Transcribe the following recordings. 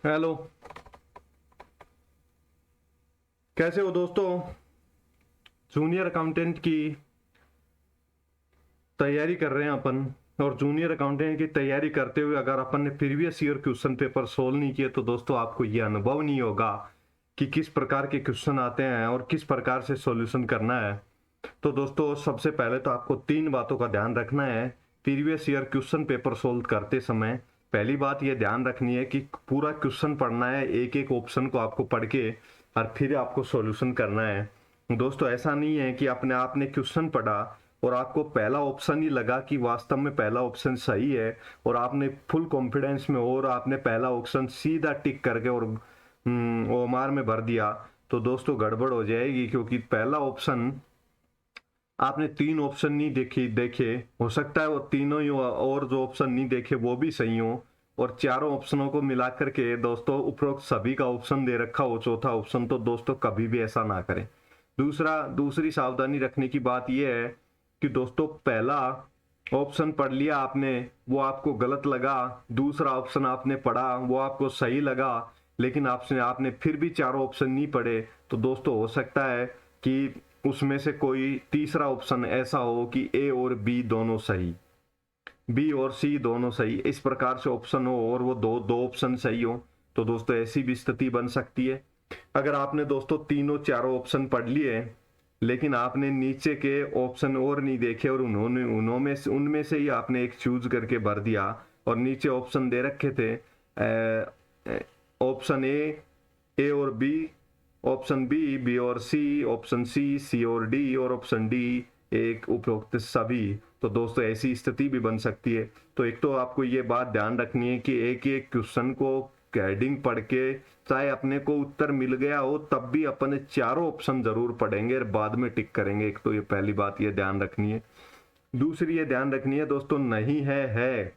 Hello. कैसे हो दोस्तों? जूनियर अकाउंटेंट की तैयारी कर रहे हैं अपन। और जूनियर अकाउंटेंट की तैयारी करते हुए अगर अपन ने previous year question paper solve नहीं किए तो दोस्तों आपको ये अनुभव नहीं होगा कि किस प्रकार के क्वेश्चन आते हैं और किस प्रकार से सॉल्यूशन करना है। तो दोस्तों सबसे पहले तो आपको तीन बातों का ध्यान रखना है previous year question paper solve करते समय। पहली बात ये ध्यान रखनी है कि पूरा क्वेश्चन पढ़ना है, एक एक ऑप्शन को आपको पढ़ के और फिर आपको सॉल्यूशन करना है। दोस्तों ऐसा नहीं है कि अपने आपने क्वेश्चन पढ़ा और आपको पहला ऑप्शन ही लगा कि वास्तव में पहला ऑप्शन सही है और आपने फुल कॉन्फिडेंस में और आपने पहला ऑप्शन सीधा टिक करके और ओमार में भर दिया तो दोस्तों गड़बड़ हो जाएगी। क्योंकि पहला ऑप्शन आपने तीन ऑप्शन नहीं देखे हो सकता है वो तीनों ही और जो ऑप्शन नहीं देखे वो भी सही हो और चारों ऑप्शनों को मिलाकर के दोस्तों उपरोक्त सभी का ऑप्शन दे रखा हो चौथा ऑप्शन, तो दोस्तों कभी भी ऐसा ना करें। दूसरी सावधानी रखने की बात यह है कि दोस्तों पहला ऑप्शन पढ़ लिया आपने, वो आपको गलत लगा, दूसरा ऑप्शन आपने पढ़ा वो आपको सही लगा, लेकिन आपने फिर भी चारों ऑप्शन नहीं पढ़े तो दोस्तों हो सकता है कि उसमें से कोई तीसरा ऑप्शन ऐसा हो कि ए और बी दोनों सही, बी और सी दोनों सही, इस प्रकार से ऑप्शन हो और वो दो दो ऑप्शन सही हो तो दोस्तों ऐसी भी स्थिति बन सकती है। अगर आपने दोस्तों तीनों चारों ऑप्शन पढ़ लिए लेकिन आपने नीचे के ऑप्शन और नहीं देखे और उनमें से ही आपने एक चूज करके भर दिया और नीचे ऑप्शन दे रखे थे ऑप्शन ए और बी, ऑप्शन बी बी और सी, ऑप्शन सी सी और डी और ऑप्शन डी एक उपरोक्त सभी, तो दोस्तों ऐसी स्थिति भी बन सकती है। तो एक तो आपको ये बात ध्यान रखनी है कि एक एक क्वेश्चन को हेडिंग पढ़ के चाहे अपने को उत्तर मिल गया हो तब भी अपन चारों ऑप्शन जरूर पढ़ेंगे और बाद में टिक करेंगे। एक तो ये पहली बात ये ध्यान रखनी है। दूसरी ये ध्यान रखनी है दोस्तों नहीं है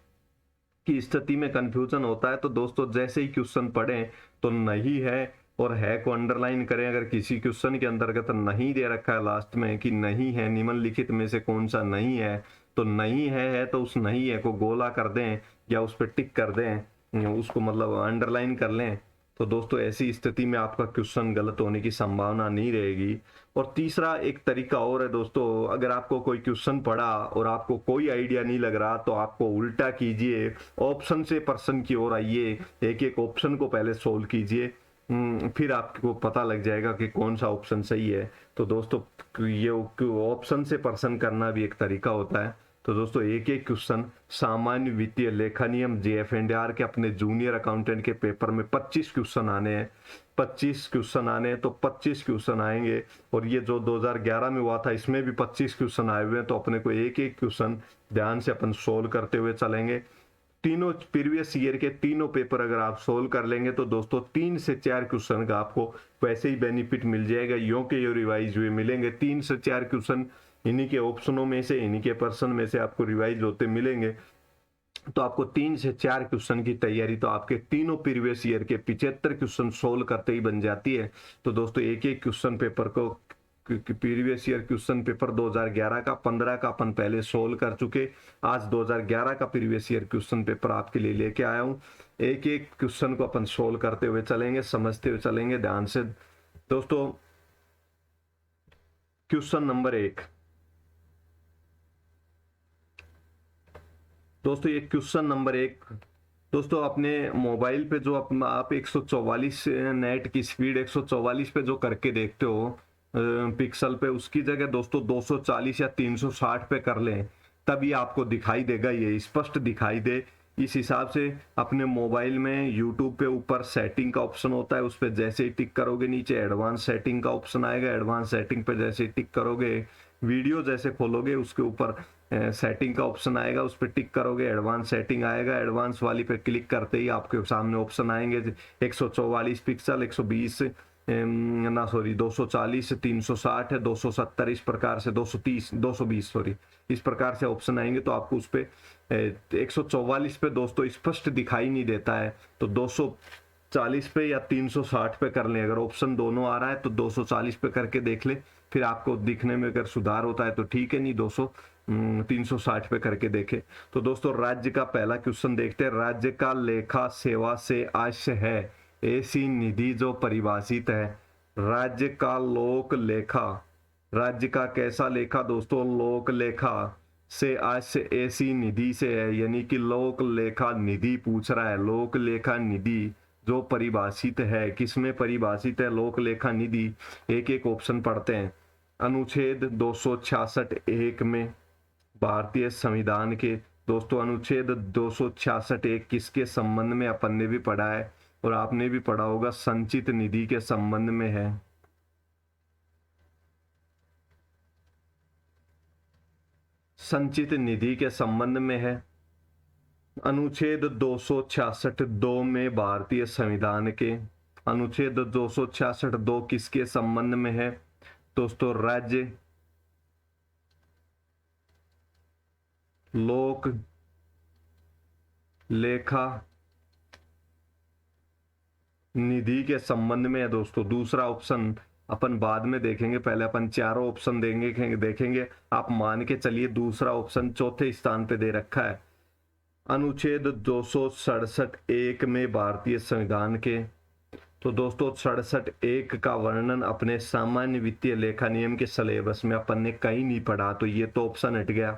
की स्थिति में कंफ्यूजन होता है तो दोस्तों जैसे ही क्वेश्चन पढ़ें तो नहीं है और है को अंडरलाइन करें। अगर किसी क्वेश्चन के अंतर्गत नहीं दे रखा है लास्ट में कि नहीं है निम्नलिखित में से कौन सा नहीं है तो नहीं है तो उस नहीं है को गोला कर दें या उस पर टिक कर दें, उसको मतलब अंडरलाइन कर लें तो दोस्तों ऐसी स्थिति में आपका क्वेश्चन गलत होने की संभावना नहीं रहेगी। और तीसरा एक तरीका और है दोस्तों, अगर आपको कोई क्वेश्चन पढ़ा और आपको कोई आइडिया नहीं लग रहा तो आपको उल्टा कीजिए, ऑप्शन से पर्सन की ओर आइए, एक एक ऑप्शन को पहले सोल्व कीजिए, फिर आपको पता लग जाएगा कि कौन सा ऑप्शन सही है। तो दोस्तों ये ऑप्शन से पर्सन करना भी एक तरीका होता है। तो दोस्तों एक एक क्वेश्चन सामान्य वित्तीय लेखा नियम JF&R के अपने जूनियर अकाउंटेंट के पेपर में 25 क्वेश्चन आने हैं, 25 क्वेश्चन आने हैं तो 25 क्वेश्चन आएंगे। और ये जो 2011 में हुआ था इसमें भी 25 क्वेश्चन आए हुए हैं तो अपने को एक एक क्वेश्चन ध्यान से अपन सोल्व करते हुए चलेंगे। तीनों प्रीवियस ईयर के तीनों पेपर अगर आप सोल्व कर लेंगे तो दोस्तों 3 से 4 क्वेश्चन का आपको वैसे ही बेनिफिट मिल जाएगा, यो के यो रिवाइज हुए मिलेंगे। 3 से 4 क्वेश्चन इन्हीं के ऑप्शनों में से इन्हीं के पर्सन में से आपको रिवाइज होते मिलेंगे तो आपको 3 से 4 क्वेश्चन की तैयारी तो आपके तीनों प्रीवियस ईयर के 75 क्वेश्चन सोल्व करते ही बन जाती है। तो दोस्तों एक एक क्वेश्चन पेपर को प्रीवियस ईयर क्वेश्चन पेपर 2011 का 15 का अपन पहले सोल्व कर चुके, आज 2011 का प्रीवियस ईयर क्वेश्चन पेपर आपके लिए लेके आया हूं। एक एक क्वेश्चन को अपन सोल्व करते हुए चलेंगे, समझते हुए चलेंगे ध्यान से। दोस्तों क्वेश्चन नंबर 1, दोस्तों ये क्वेश्चन नंबर 1 दोस्तों अपने मोबाइल पे जो आप 144 नेट की स्पीड 144 पे जो करके देखते हो पिक्सल पे, उसकी जगह दोस्तों 240 या 360 पे कर लें तभी आपको दिखाई देगा, ये स्पष्ट दिखाई दे। इस हिसाब से अपने मोबाइल में यूट्यूब पे ऊपर सेटिंग का ऑप्शन होता है, उस पर जैसे ही टिक करोगे नीचे एडवांस सेटिंग का ऑप्शन आएगा, एडवांस सेटिंग पे जैसे ही टिक करोगे वीडियो जैसे खोलोगे उसके ऊपर सेटिंग का ऑप्शन आएगा, उस पर टिक करोगे एडवांस सेटिंग आएगा, एडवांस वाली पे क्लिक करते ही आपके सामने ऑप्शन आएंगे 144 पिक्सल 120 ना सॉरी 240 360 है 270 इस प्रकार से 230 220 सॉरी इस प्रकार से ऑप्शन आएंगे तो आपको उस पे 144 पे दोस्तों स्पष्ट दिखाई नहीं देता है तो 240 पे या 360 पे कर लें। अगर ऑप्शन दोनों आ रहा है तो 240 पे करके देख ले, फिर आपको दिखने में अगर सुधार होता है तो ठीक है, नहीं 360 पे करके देखे। तो दोस्तों राज्य का पहला क्वेश्चन देखते हैं, राज्य का लेखा सेवा से आशय है ऐसी निधि जो परिभाषित है राज्य का लोक लेखा, राज्य का कैसा लेखा दोस्तों, लोक लेखा से आज से ऐसी निधि से है, यानी कि लोक लेखा निधि पूछ रहा है। लोक लेखा निधि जो परिभाषित है, किसमें परिभाषित है लोक लेखा निधि, एक एक ऑप्शन पढ़ते हैं। अनुच्छेद 266 एक में भारतीय संविधान के, दोस्तों अनुच्छेद 266 एक किसके संबंध में, अपन ने भी पढ़ा है और आपने भी पढ़ा होगा, संचित निधि के संबंध में है। संचित निधि के संबंध में है। अनुच्छेद 266 दो में भारतीय संविधान के, अनुच्छेद 266 दो किसके संबंध में है दोस्तों, राज्य लोक लेखा निधि के संबंध में है दोस्तों। दूसरा ऑप्शन अपन बाद में देखेंगे, पहले अपन चारों ऑप्शन देखेंगे। आप मान के चलिए दूसरा ऑप्शन चौथे स्थान पे दे रखा है। अनुच्छेद 267 एक में भारतीय संविधान के, तो दोस्तों 67 एक का वर्णन अपने सामान्य वित्तीय लेखा नियम के सिलेबस में अपन ने कहीं नहीं पढ़ा, तो ये तो ऑप्शन हट गया,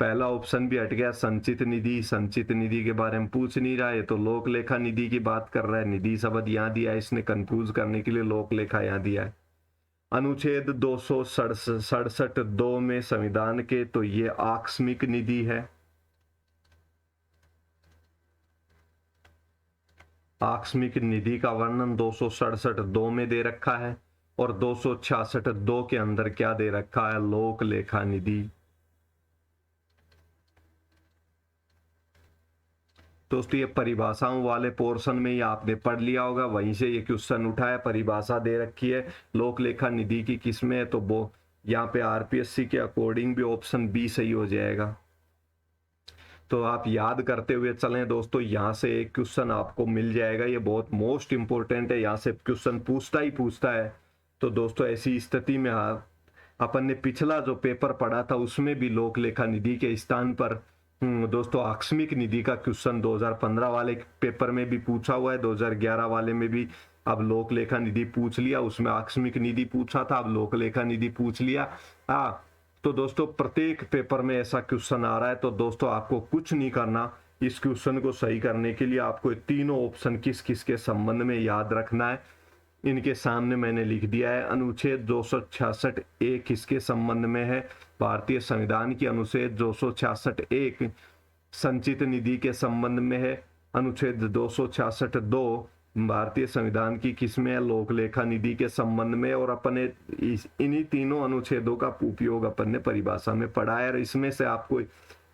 पहला ऑप्शन भी हट गया। संचित निधि, संचित निधि के बारे में पूछ नहीं रहा है, तो लोक लेखा निधि की बात कर रहा है। निधि शब्द यहाँ दिया है, इसने कंफ्यूज करने के लिए लोक लेखा यहाँ दिया है। अनुच्छेद 267 दो में संविधान के, तो ये आकस्मिक निधि है। आकस्मिक निधि का वर्णन 267 दो में दे रखा है और 266 दो के अंदर क्या दे रखा है, लोक लेखा निधि। दोस्तों ये परिभाषाओं वाले पोर्शन में ही आपने पढ़ लिया होगा, वहीं से ये क्वेश्चन उठा है। परिभाषा दे रखी है लोक लेखा निधि की किसमें है, तो वो यहाँ पे आरपीएससी के अकॉर्डिंग भी ऑप्शन बी सही हो जाएगा। तो आप याद करते हुए चलें दोस्तों, यहाँ से एक क्वेश्चन आपको मिल जाएगा, ये बहुत मोस्ट इंपोर्टेंट है, यहाँ से क्वेश्चन पूछता है। तो दोस्तों ऐसी स्थिति में अपन ने पिछला जो पेपर पढ़ा था उसमें भी लोक लेखा निधि के स्थान पर दोस्तों आकस्मिक निधि का क्वेश्चन 2015 वाले पेपर में भी पूछा हुआ है, 2011 वाले में भी अब लोक लेखा निधि पूछ लिया, उसमें आकस्मिक निधि पूछा था, अब लोक लेखा निधि पूछ लिया। तो दोस्तों प्रत्येक पेपर में ऐसा क्वेश्चन आ रहा है, तो दोस्तों आपको कुछ नहीं करना, इस क्वेश्चन को सही करने के लिए आपको तीनों ऑप्शन किस किस के संबंध में याद रखना है, इनके सामने मैंने लिख दिया है। अनुच्छेद 266 एक किसके संबंध में है, भारतीय संविधान की अनुच्छेद 266 एक संचित निधि के संबंध में है। अनुच्छेद 266 दो भारतीय संविधान की किसमें है, लोक लेखा निधि के संबंध में। और अपन ने इन्हीं तीनों अनुच्छेदों का उपयोग अपन ने परिभाषा में पढ़ा है। और इसमें से आपको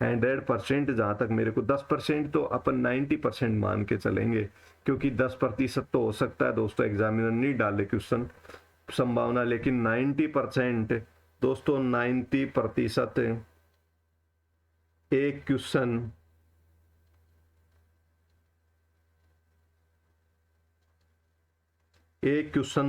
100%, जहां तक मेरे को 10% तो अपन 90% मान के चलेंगे, क्योंकि 10% तो हो सकता है दोस्तों एग्जामिनर नहीं डाले क्वेश्चन संभावना, लेकिन 90% दोस्तों 90% एक क्वेश्चन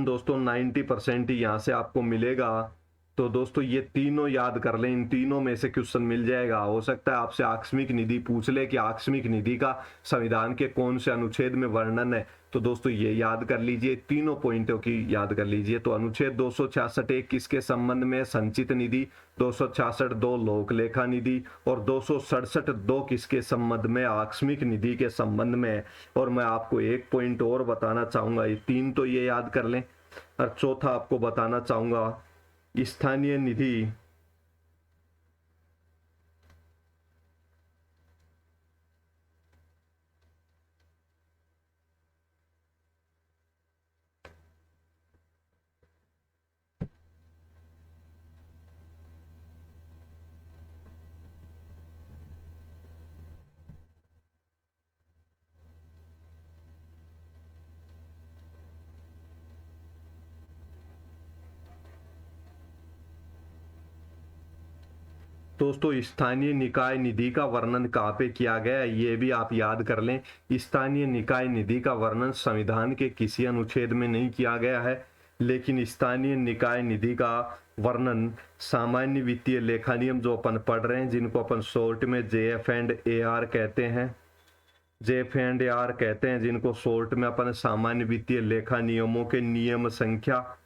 दोस्तों 90% यहाँ से आपको मिलेगा। तो दोस्तों ये तीनों याद कर लें, इन तीनों में से क्वेश्चन मिल जाएगा। हो सकता है आपसे आकस्मिक निधि पूछ ले कि आकस्मिक निधि का संविधान के कौन से अनुच्छेद में वर्णन है, तो दोस्तों ये याद कर लीजिए, तीनों पॉइंटों की याद कर लीजिए। तो अनुच्छेद 266 एक किसके संबंध में, संचित निधि, 266 दो लोक लेखा निधि और 267 दो किसके संबंध में, आकस्मिक निधि के संबंध में। और मैं आपको एक पॉइंट और बताना चाहूंगा, ये तीन तो ये याद कर लें, और चौथा आपको बताना चाहूंगा स्थानीय निधि। दोस्तों स्थानीय निकाय निधि का वर्णन कहाँ पे किया गया है, ये भी आप याद कर लें। स्थानीय निकाय निधि का वर्णन संविधान के किसी अनुच्छेद में नहीं किया गया है, लेकिन स्थानीय निकाय निधि का वर्णन सामान्य वित्तीय लेखा नियम जो अपन पढ़ रहे हैं, जिनको अपन शॉर्ट में JF एंड AR कहते हैं, JF&R कहते हैं, जिनको शॉर्ट में अपन सामान्य वित्तीय लेखा नियमों के नियम संख्या,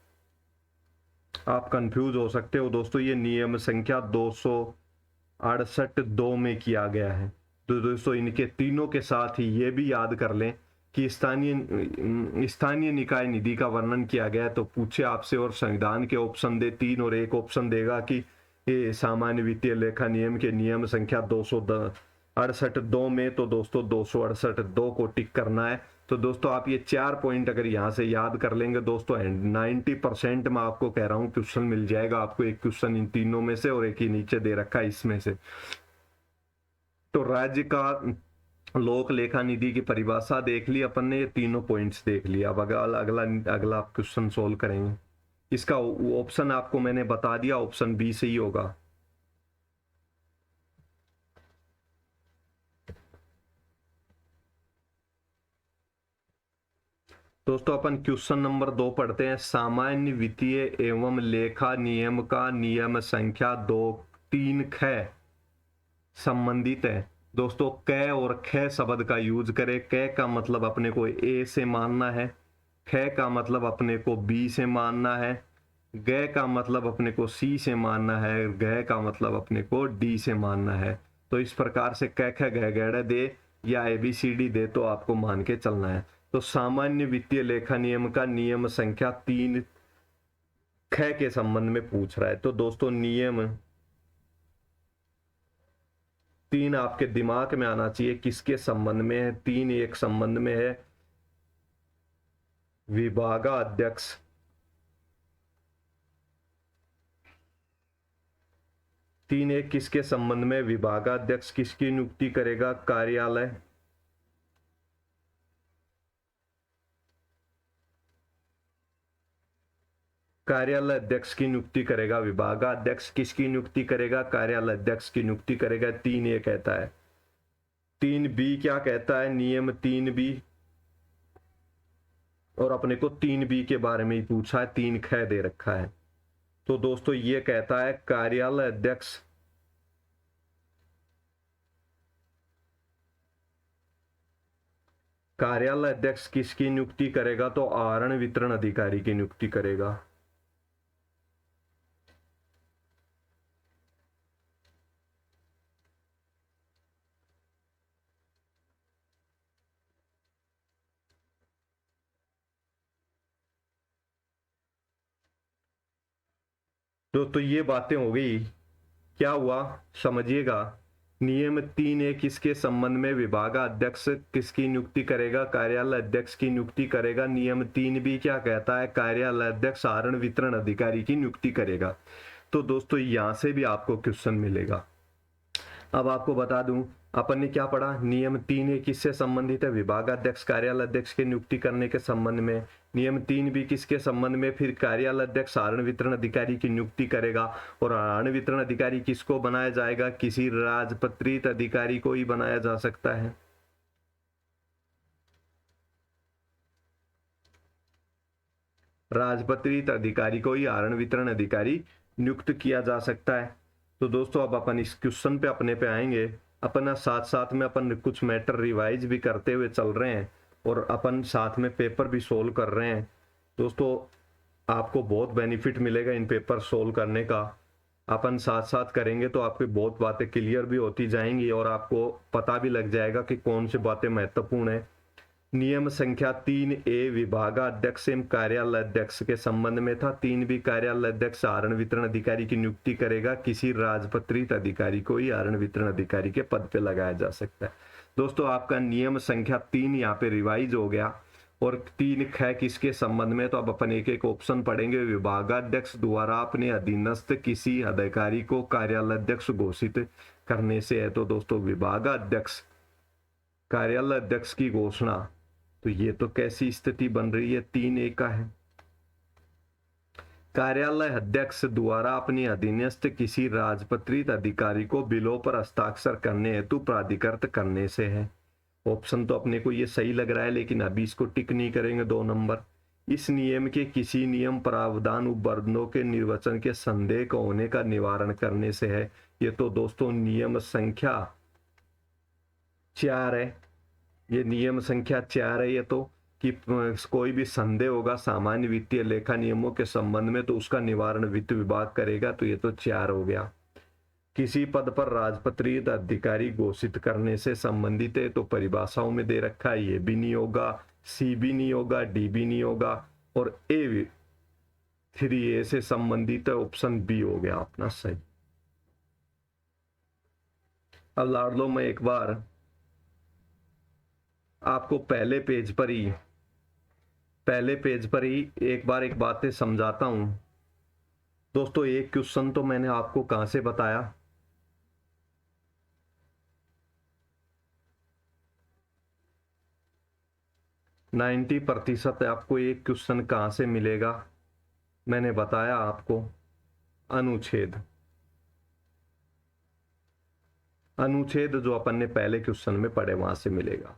आप कंफ्यूज हो सकते हो दोस्तों, ये नियम संख्या 268(2) में किया गया है। तो दोस्तों इनके तीनों के साथ ही ये भी याद कर लें कि स्थानीय निकाय निधि का वर्णन किया गया है। तो पूछे आपसे और संविधान के ऑप्शन दे 3 और एक ऑप्शन देगा कि ये सामान्य वित्तीय लेखा नियम के नियम संख्या 268(2) में, तो दोस्तों 268(2) को टिक करना है। तो दोस्तों आप ये 4 पॉइंट अगर यहाँ से याद कर लेंगे दोस्तों, 90% में आपको कह रहा हूँ क्वेश्चन मिल जाएगा आपको। एक क्वेश्चन इन तीनों में से और एक ही नीचे दे रखा है इसमें से। तो राज्य का लोक लेखा निधि की परिभाषा देख ली अपन ने, ये तीनों पॉइंट्स देख लिया। अब अगला आप क्वेश्चन सोल्व करेंगे। इसका ऑप्शन आपको मैंने बता दिया, ऑप्शन बी सही होगा। दोस्तों अपन क्वेश्चन नंबर 2 पढ़ते हैं। सामान्य वित्तीय एवं लेखा नियम का नियम संख्या 2-3 ख संबंधित है। दोस्तों क और ख शब्द का यूज करें। क का मतलब अपने को ए से मानना है, ख का मतलब अपने को बी से मानना है, ग का मतलब अपने को सी से मानना है, ग का मतलब अपने को डी से मानना है। तो इस प्रकार से क ख ग गड़ दे या ABCD दे तो आपको मान के चलना है। तो सामान्य वित्तीय लेखा नियम का नियम संख्या 3 ख के संबंध में पूछ रहा है। तो दोस्तों नियम 3 आपके दिमाग में आना चाहिए, किसके संबंध में है। 3 एक संबंध में है विभागाध्यक्ष, 3 एक किसके संबंध में, विभागाध्यक्ष किसकी नियुक्ति करेगा, कार्यालय, कार्यालय अध्यक्ष की नियुक्ति करेगा। विभागाध्यक्ष किसकी नियुक्ति करेगा, कार्यालय अध्यक्ष की नियुक्ति करेगा। 3 ये कहता है। 3B क्या कहता है, नियम 3B, और अपने को 3B के बारे में ही पूछा है, 3 ख दे रखा है। तो दोस्तों ये कहता है कार्यालय अध्यक्ष किसकी नियुक्ति करेगा, तो आहरण वितरण अधिकारी की नियुक्ति करेगा। तो ये बातें हो गई। क्या हुआ समझिएगा। नियम 3 किसके संबंध में, विभागाध्यक्ष किसकी नियुक्ति करेगा, कार्यालय अध्यक्ष की नियुक्ति करेगा। नियम 3B क्या कहता है, कार्यालय अध्यक्ष आहरण वितरण अधिकारी की नियुक्ति करेगा। तो दोस्तों यहां से भी आपको क्वेश्चन मिलेगा। अब आपको बता दूं अपन ने क्या पढ़ा। नियम 3A किससे संबंधित है, विभागाध्यक्ष कार्यालय अध्यक्ष की नियुक्ति करने के संबंध में। नियम 3B किसके संबंध में, फिर कार्यालय अध्यक्ष आहरण वितरण अधिकारी की नियुक्ति करेगा। और आहरण वितरण अधिकारी किसको बनाया जाएगा, किसी राजपत्रित अधिकारी को ही बनाया जा सकता है। राजपत्रित अधिकारी को ही आहरण वितरण अधिकारी नियुक्त किया जा सकता है। तो दोस्तों अब अपन इस क्वेश्चन पे अपने पे आएंगे। अपन साथ साथ में अपन कुछ मैटर रिवाइज भी करते हुए चल रहे हैं और अपन साथ में पेपर भी सोल्व कर रहे हैं। दोस्तों आपको बहुत बेनिफिट मिलेगा इन पेपर सोल्व करने का। अपन साथ साथ करेंगे तो आपकी बहुत बातें क्लियर भी होती जाएंगी और आपको पता भी लग जाएगा कि कौन सी बातें महत्वपूर्ण है। नियम संख्या 3A विभागाध्यक्ष एवं कार्यालय अध्यक्ष के संबंध में था। 3B कार्यालय अध्यक्ष आहरण वितरण अधिकारी की नियुक्ति करेगा। किसी राजपत्रित अधिकारी को ही आहरण वितरण अधिकारी के पद पे लगाया जा सकता है। दोस्तों आपका नियम संख्या 3 यहाँ पे रिवाइज हो गया। और 3 ख किसके संबंध में, तो अब अपन एक एक ऑप्शन पढ़ेंगे। विभागाध्यक्ष द्वारा अपने अधीनस्थ किसी अधिकारी को कार्यालय अध्यक्ष घोषित करने से है। तो दोस्तों विभागाध्यक्ष कार्यालय अध्यक्ष की घोषणा, तो ये तो कैसी स्थिति बन रही है, 3A का है। कार्यालय अध्यक्ष द्वारा अपने अधीनस्थ किसी राजपत्रित अधिकारी को बिलों पर हस्ताक्षर करने हेतु प्राधिकृत करने से है। ऑप्शन तो अपने को ये सही लग रहा है, लेकिन अभी इसको टिक नहीं करेंगे 2 नंबर। इस नियम के किसी नियम प्रावधान उपबंधों के निर्वचन के संदेह का होने का निवारण करने से है। ये तो दोस्तों नियम संख्या 4 है। ये नियम संख्या 4 है। ये तो कि कोई भी संदेह होगा सामान्य वित्तीय लेखा नियमों के संबंध में तो उसका निवारण वित्त विभाग करेगा। तो ये तो 4 हो गया। किसी पद पर राजपत्रित अधिकारी घोषित करने से संबंधित है तो परिभाषाओं में दे रखा है, ये भी नहीं होगा, सी भी नहीं होगा, डी भी नहीं होगा, और ए भी 3A से संबंधित है, ऑप्शन बी हो गया अपना सही। अब लाडलो मैं एक बार आपको पहले पेज पर ही एक बार एक बातें समझाता हूं दोस्तों। एक क्वेश्चन तो मैंने आपको कहां से बताया, 90% आपको एक क्वेश्चन कहां से मिलेगा, मैंने बताया आपको, अनुच्छेद जो अपन ने पहले क्वेश्चन में पढ़े वहां से मिलेगा।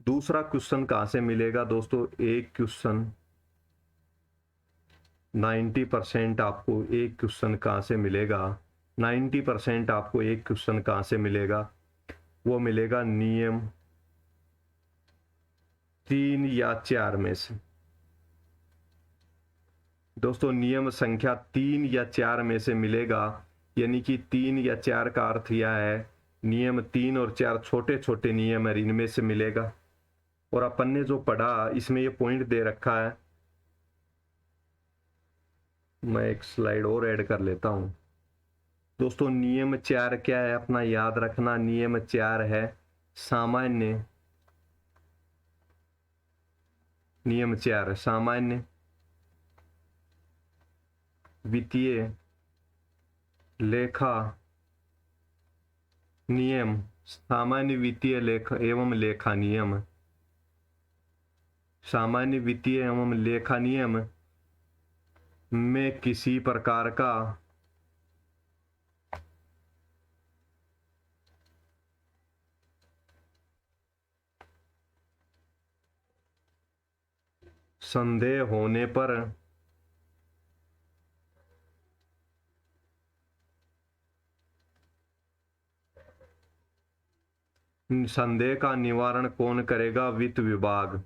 दूसरा क्वेश्चन कहां से मिलेगा दोस्तों, एक क्वेश्चन 90% आपको एक क्वेश्चन कहां से मिलेगा, 90% आपको एक क्वेश्चन कहां से मिलेगा, वो मिलेगा नियम 3 या 4 में से। दोस्तों नियम संख्या 3 या 4 में से मिलेगा, यानी कि 3 या 4 का अर्थ यह है नियम 3 और 4 छोटे छोटे नियम है, इनमें से मिलेगा। और अपन ने जो पढ़ा इसमें ये पॉइंट दे रखा है, मैं एक स्लाइड और ऐड कर लेता हूं दोस्तों। नियम 4 क्या है अपना याद रखना, नियम 4 है सामान्य, नियम 4 सामान्य वित्तीय लेखा नियम, सामान्य वित्तीय लेखा एवं लेखा नियम, सामान्य वित्तीय एवं लेखा नियम में किसी प्रकार का संदेह होने पर संदेह का निवारण कौन करेगा, वित्त विभाग।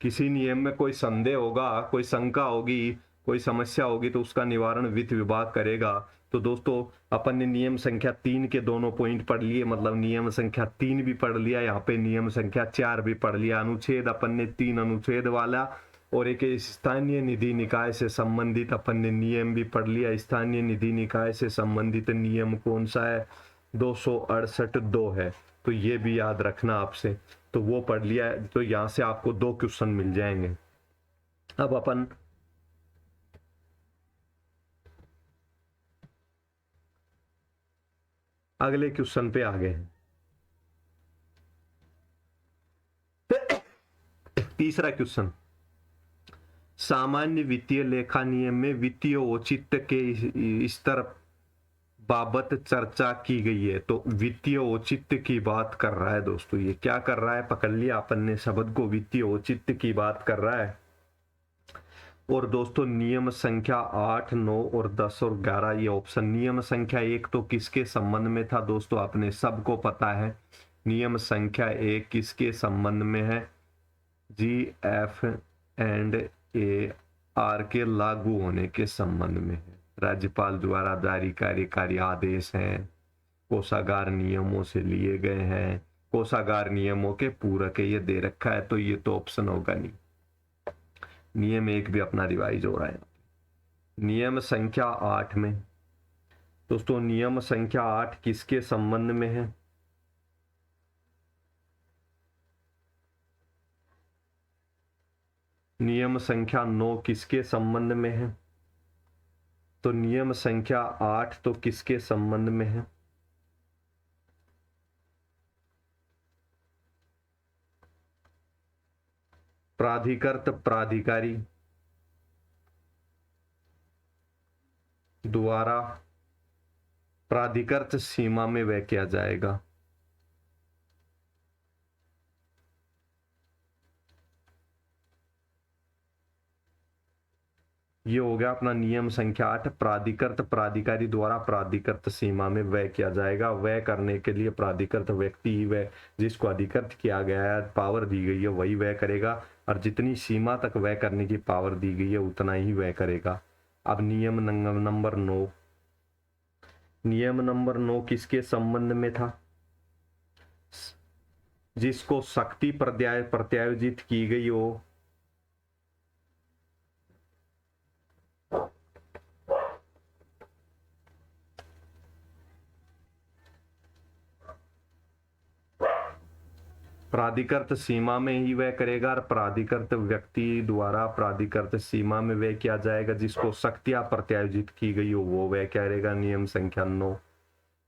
किसी नियम में कोई संदेह होगा, कोई शंका होगी, कोई समस्या होगी तो उसका निवारण वित्त विभाग करेगा। तो दोस्तों अपन ने नियम संख्या 3 के दोनों पॉइंट पढ़ लिए, मतलब नियम संख्या 3 भी पढ़ लिया, यहाँ पे नियम संख्या 4 भी पढ़ लिया। अनुच्छेद अपन ने 3 अनुच्छेद वाला और एक स्थानीय निधि निकाय से संबंधित अपन ने नियम भी पढ़ लिया। स्थानीय निधि निकाय से संबंधित नियम कौन सा है, 268(2) है, तो ये भी याद रखना आपसे। तो वो पढ़ लिया है, तो यहां से आपको 2 क्वेश्चन मिल जाएंगे। अब अपन अगले क्वेश्चन पे आ गए हैं। तीसरा क्वेश्चन, सामान्य वित्तीय लेखा नियम में वित्तीय औचित्य के स्तर बाबत चर्चा की गई है। तो वित्तीय औचित्य की बात कर रहा है दोस्तों, ये क्या कर रहा है, पकड़ लिया अपन ने शब्द को, वित्तीय औचित्य की बात कर रहा है। और दोस्तों नियम संख्या 8, 9 और 10 और 11 ये ऑप्शन। नियम संख्या 1 तो किसके संबंध में था दोस्तों, अपने सबको पता है। नियम संख्या 1 किसके संबंध में है, GFAR के लागू होने के संबंध में है। राज्यपाल द्वारा जारी कार्यकारी आदेश हैं, कोषागार नियमों से लिए गए हैं, कोषागार नियमों के पूरक है, ये दे रखा है। तो ये तो ऑप्शन होगा नहीं। नियम 1 भी अपना रिवाइज हो रहा है। नियम संख्या 8 में दोस्तों, नियम संख्या 8 किसके संबंध में है, नियम संख्या 9 किसके संबंध में है, तो नियम संख्या 8 तो किसके संबंध में है, प्राधिकृत प्राधिकारी द्वारा प्राधिकृत सीमा में वह किया जाएगा। ये हो गया अपना नियम संख्या 8। प्राधिकृत प्राधिकारी द्वारा प्राधिकृत सीमा में व्यय किया जाएगा। व्यय करने के लिए प्राधिकृत व्यक्ति व्यय जिसको अधिकृत किया गया है, पावर दी गई है, वही व्यय करेगा, और जितनी सीमा तक व्यय करने की पावर दी गई है उतना ही व्यय करेगा। अब नियम नंबर 9। नियम नंबर 9 किसके संबंध में था? जिसको शक्ति प्रत्यायोजित की गई हो, प्राधिकृत सीमा में ही व्यय करेगा, और प्राधिकृत व्यक्ति द्वारा प्राधिकृत सीमा में व्यय किया जाएगा। जिसको शक्तियां प्रत्यायोजित की गई हो वो व्यय करेगा। नियम संख्या 9।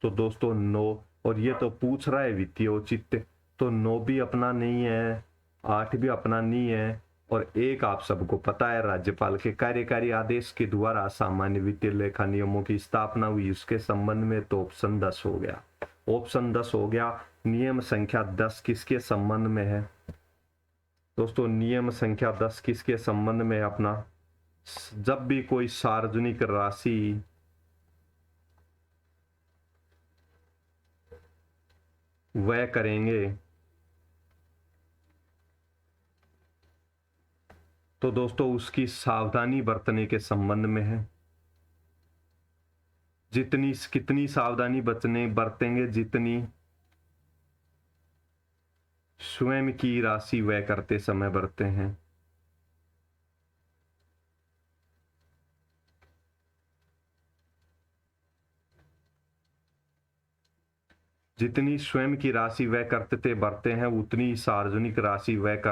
तो दोस्तों 9, और ये तो पूछ रहा है वित्तीय औचित्य, तो 9 भी अपना नहीं है, 8 भी अपना नहीं है, और एक आप सबको पता है राज्यपाल के कार्यकारी आदेश के द्वारा सामान्य वित्तीय लेखा नियमों की स्थापना हुई, उसके संबंध में तो ऑप्शन 10 हो गया। ऑप्शन 10 हो गया। नियम संख्या 10 किसके संबंध में है दोस्तों? नियम संख्या 10 किसके संबंध में है अपना? जब भी कोई सार्वजनिक राशि व्यय करेंगे तो दोस्तों उसकी सावधानी बरतने के संबंध में है। कितनी सावधानी बरतेंगे? जितनी स्वयं की राशि व्यय करते समय बरते हैं। जितनी स्वयं की राशि व्यय करते बरते हैं उतनी सार्वजनिक राशि व्यय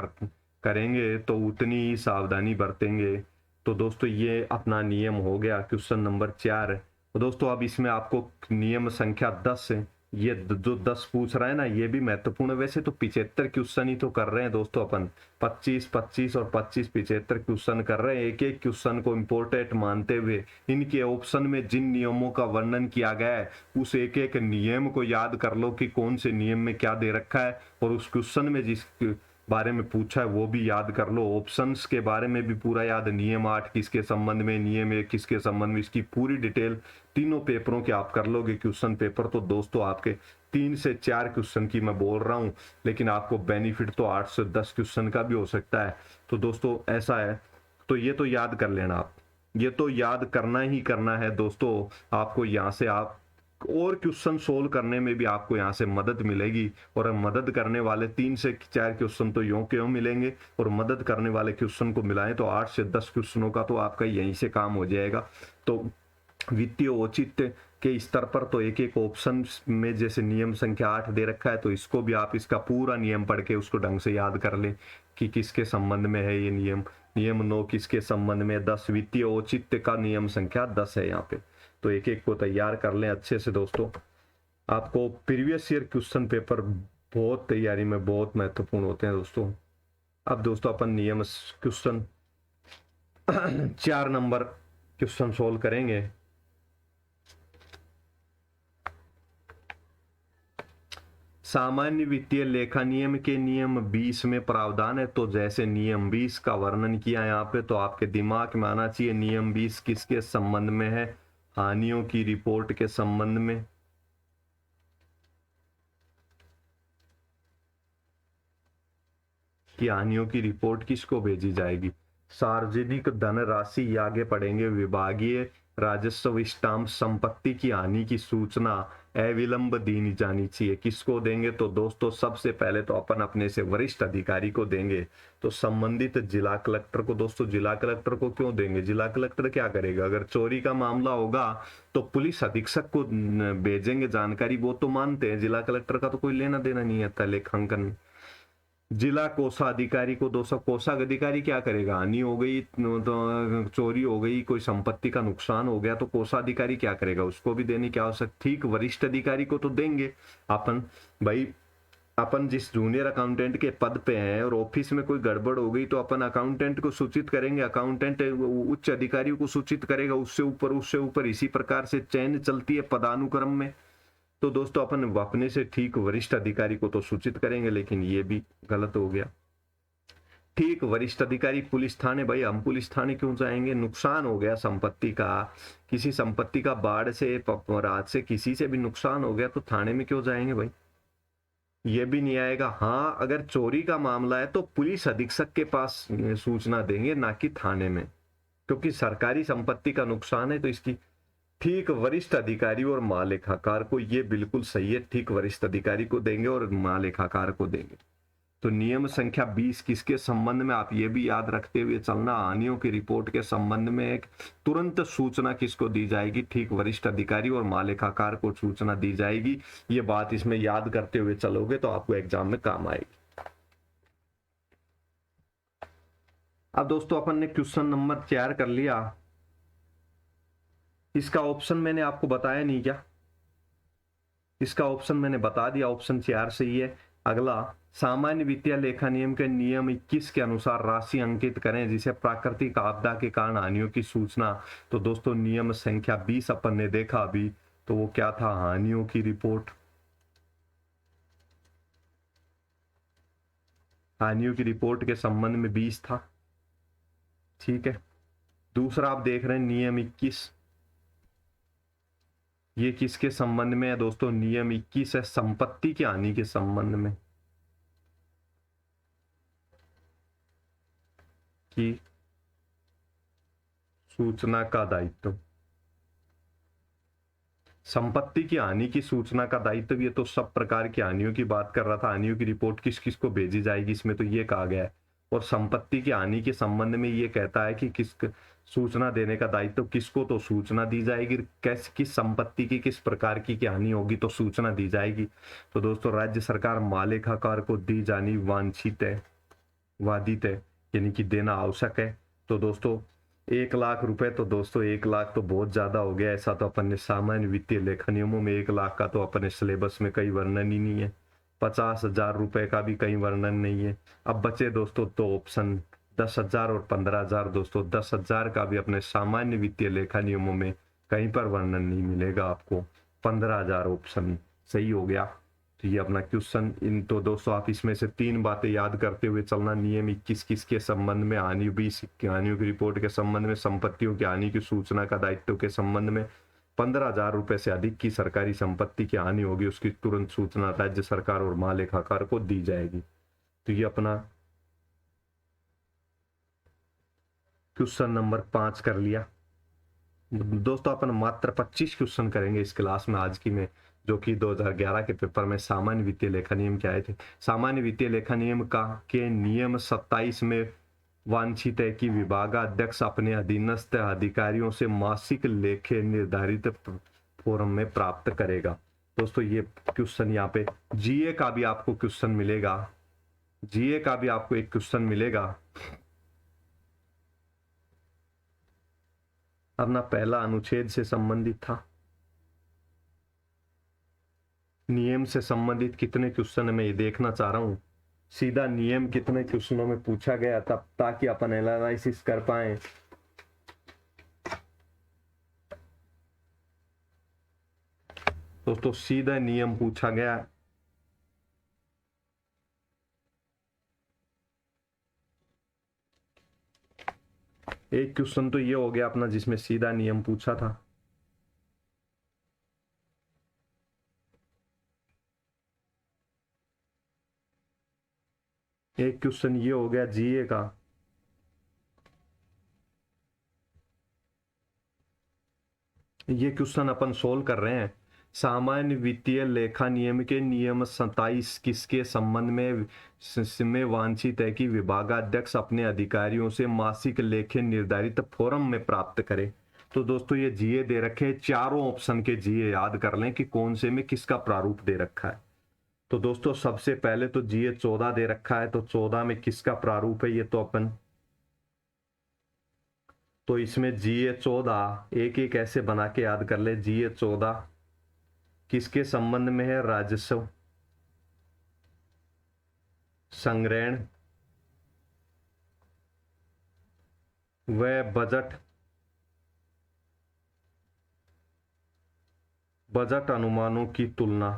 करेंगे तो उतनी ही सावधानी बरतेंगे। तो दोस्तों ये अपना नियम हो गया क्वेश्चन नंबर 4। तो दोस्तों अब इसमें आपको नियम संख्या 10 ये जो 10 पूछ रहा है ना, ये भी महत्वपूर्ण है। वैसे तो 75 क्वेश्चन ही तो कर रहे हैं दोस्तों अपन, 25 25 और 25 75 क्वेश्चन कर रहे हैं। एक एक क्वेश्चन को इम्पोर्टेंट मानते हुए इनके ऑप्शन में जिन नियमों का वर्णन किया गया है उस एक एक नियम को याद कर लो कि कौन से नियम में क्या दे रखा है, और उस क्वेश्चन में जिस बारे में पूछा है वो भी याद कर लो। ऑप्शंस के बारे में भी पूरा याद, नियम 8 किसके संबंध में, नियम 1 किसके संबंध में, इसकी पूरी डिटेल तीनों पेपरों के आप कर लोगे क्वेश्चन पेपर। तो दोस्तों आपके 3 से 4 क्वेश्चन की मैं बोल रहा हूं, लेकिन आपको बेनिफिट तो 8 से 10 क्वेश्चन का भी हो सकता है। तो दोस्तों ऐसा है, तो ये तो याद कर लेना आप, ये तो याद करना ही करना है दोस्तों। आपको यहाँ से आप और क्वेश्चन सोल्व करने में भी आपको यहाँ से मदद मिलेगी, और मदद करने वाले 3 से 4 क्वेश्चन तो यूं के यूं मिलेंगे, और मदद करने वाले क्वेश्चन को मिलाएं तो 8 से 10 क्वेश्चनों का तो आपका यहीं से काम हो जाएगा। तो वित्तीय औचित्य के स्तर पर तो एक एक ऑप्शन में जैसे नियम संख्या 8 दे रखा है, तो इसको भी आप इसका पूरा नियम पढ़ के उसको ढंग से याद कर लें कि किसके संबंध में है ये नियम। नियम 9 किसके संबंध में? 10 वित्तीय औचित्य का नियम संख्या 10 है यहाँ पे। तो एक एक को तैयार कर लें अच्छे से दोस्तों। आपको प्रीवियस ईयर क्वेश्चन पेपर बहुत तैयारी में बहुत महत्वपूर्ण होते हैं दोस्तों। अब दोस्तों अपन नियम क्वेश्चन 4 नंबर क्वेश्चन सोल्व करेंगे। सामान्य वित्तीय लेखा नियम के नियम 20 में प्रावधान है, तो जैसे नियम 20 का वर्णन किया यहाँ पे, तो आपके दिमाग में आना चाहिए नियम 20 किसके संबंध में है? हानियों की रिपोर्ट के संबंध में। कि हानियों की रिपोर्ट किसको भेजी जाएगी? सार्वजनिक धनराशि, आगे पढ़ेंगे विभागीय राजस्व स्टाम्प, संपत्ति की हानि की सूचना अविलंब दी जानी चाहिए। किसको देंगे? तो दोस्तों सबसे पहले तो अपन अपने से वरिष्ठ अधिकारी को देंगे, तो संबंधित जिला कलेक्टर को। दोस्तों जिला कलेक्टर को क्यों देंगे? जिला कलेक्टर क्या करेगा? अगर चोरी का मामला होगा तो पुलिस अधीक्षक को भेजेंगे जानकारी, वो तो मानते हैं। जिला कलेक्टर का तो कोई लेना देना नहीं आता लेखांकन। जिला कोषाधिकारी को 200 कोषाधिकारी क्या करेगा? हानि हो गई तो चोरी हो गई, कोई संपत्ति का नुकसान हो गया, तो कोषाधिकारी क्या करेगा? उसको भी देने की आवश्यकता। ठीक वरिष्ठ अधिकारी को तो देंगे अपन। भाई अपन जिस जूनियर अकाउंटेंट के पद पे हैं और ऑफिस में कोई गड़बड़ हो गई तो अपन अकाउंटेंट को सूचित करेंगे, अकाउंटेंट उच्च अधिकारी को सूचित करेगा, उससे ऊपर इसी प्रकार से चयन चलती है पदानुक्रम में। तो दोस्तों अपन अपने से ठीक वरिष्ठ अधिकारी को तो सूचित करेंगे, लेकिन ये भी गलत हो गया। ठीक वरिष्ठ अधिकारी पुलिस थाने, भाई हम पुलिस थाने क्यों जाएंगे? नुकसान हो गया संपत्ति का, किसी संपत्ति का बाढ़ से रात से किसी से भी नुकसान हो गया तो थाने में क्यों जाएंगे भाई? ये भी नहीं आएगा। हाँ, अगर चोरी का मामला है तो पुलिस अधीक्षक के पास सूचना देंगे, ना कि थाने में, क्योंकि सरकारी संपत्ति का नुकसान है। तो इसकी ठीक वरिष्ठ अधिकारी और महालेखाकार को, ये बिल्कुल सही है, ठीक वरिष्ठ अधिकारी को देंगे और महालेखाकार को देंगे। तो नियम संख्या 20 किसके संबंध में, आप ये भी याद रखते हुए चलना, हानियों की रिपोर्ट के संबंध में एक तुरंत सूचना किसको दी जाएगी? ठीक वरिष्ठ अधिकारी और महालेखाकार को सूचना दी जाएगी। ये बात इसमें याद करते हुए चलोगे तो आपको एग्जाम में काम आएगी। अब दोस्तों अपन ने क्वेश्चन नंबर 4 कर लिया। इसका ऑप्शन मैंने आपको बताया नहीं क्या? इसका ऑप्शन मैंने बता दिया, ऑप्शन 4 सही है। अगला, सामान्य वित्तीय लेखा नियम के नियम 21 के अनुसार राशि अंकित करें जिसे प्राकृतिक आपदा के कारण हानियों की सूचना। तो दोस्तों नियम संख्या 20 अपन ने देखा अभी, तो वो क्या था? हानियों की रिपोर्ट। हानियों की रिपोर्ट के संबंध में 20 था, ठीक है। दूसरा आप देख रहे हैं नियम 21, ये किसके संबंध में है दोस्तों? नियम 21 है संपत्ति की हानि के संबंध में, की सूचना का दायित्व। संपत्ति की हानि की सूचना का दायित्व, ये तो सब प्रकार की हानियों की बात कर रहा था। हानियों की रिपोर्ट किस किस को भेजी जाएगी, इसमें तो ये कहा गया है। और संपत्ति की हानि के संबंध में ये कहता है कि किस सूचना देने का दायित्व किसको, तो सूचना दी जाएगी। कैसे, किस संपत्ति की किस प्रकार की हानि होगी तो सूचना दी जाएगी। तो दोस्तों राज्य सरकार महालेखाकार को दी जानी वांछित है, वादित है, यानी कि देना आवश्यक है। तो दोस्तों 1,00,000 रुपए, तो दोस्तों 1,00,000 तो बहुत ज्यादा हो गया। ऐसा तो अपन ने सामान्य वित्तीय लेखा नियमों में 1,00,000 का तो अपने सिलेबस में कहीं वर्णन ही नहीं है। 50,000 रुपए का भी कहीं वर्णन नहीं है। अब बचे दोस्तों तो ऑप्शन 10,000 और 15,000। दोस्तों 10,000 का भी अपने सामान्य वित्तीय लेखा नियमों में कहीं पर वर्णन नहीं मिलेगा आपको। 15,000 ऑप्शन सही हो गया। तो ये अपना क्वेश्चन। इन तो दोस्तों आप इसमें से 3 बातें याद करते हुए चलना। नियम 21 किसके संबंध में? हानि 20 की हानियों की रिपोर्ट के संबंध में, संपत्तियों की हानि की सूचना का दायित्व के संबंध में, 15,000 रुपए से अधिक की सरकारी संपत्ति की हानि होगी उसकी तुरंत सूचना राज्य सरकार और महालेखाकार को दी जाएगी। तो ये अपना क्वेश्चन नंबर 5 कर लिया। दोस्तों अपन मात्र 25 क्वेश्चन करेंगे इस क्लास में आज की में, जो कि 2011 के पेपर में सामान्य वित्तीय लेखा नियम के आए थे। सामान्य वित्तीय लेखा नियम का के नियम 27 में वांछित है कि विभागाध्यक्ष अपने अधीनस्थ अधिकारियों से मासिक लेखे निर्धारित फॉर्म में प्राप्त करेगा। दोस्तों ये क्वेश्चन यहाँ पे जीए का भी आपको क्वेश्चन मिलेगा, जीए का भी आपको एक क्वेश्चन मिलेगा। अपना पहला अनुच्छेद से संबंधित था। नियम से संबंधित कितने क्वेश्चन है मैं ये देखना चाह रहा हूं। सीधा नियम कितने क्वेश्चनों में पूछा गया, तब ताकि अपन एनालिसिस कर पाए। दोस्तों सीधा नियम पूछा गया। एक क्वेश्चन तो ये हो गया अपना जिसमें सीधा नियम पूछा था। एक क्वेश्चन ये हो गया जीए का। ये क्वेश्चन अपन सोल्व कर रहे हैं। सामान्य वित्तीय लेखा नियम के नियम 27 किसके संबंध में वांछित है कि विभागाध्यक्ष अपने अधिकारियों से मासिक लेखे निर्धारित फॉर्म में प्राप्त करे। तो दोस्तों ये जीए दे रखे हैं, चारों ऑप्शन के जीए याद कर लें कि कौन से में किसका प्रारूप दे रखा है। तो दोस्तों सबसे पहले तो जीए 14 दे रखा है, तो 14 में किसका प्रारूप है ये तो अपन, तो इसमें जीए 14 एक एक ऐसे बना के याद कर ले। जीए 14 किसके संबंध में है? राजस्व संग्रहण व बजट, बजट अनुमानों की तुलना।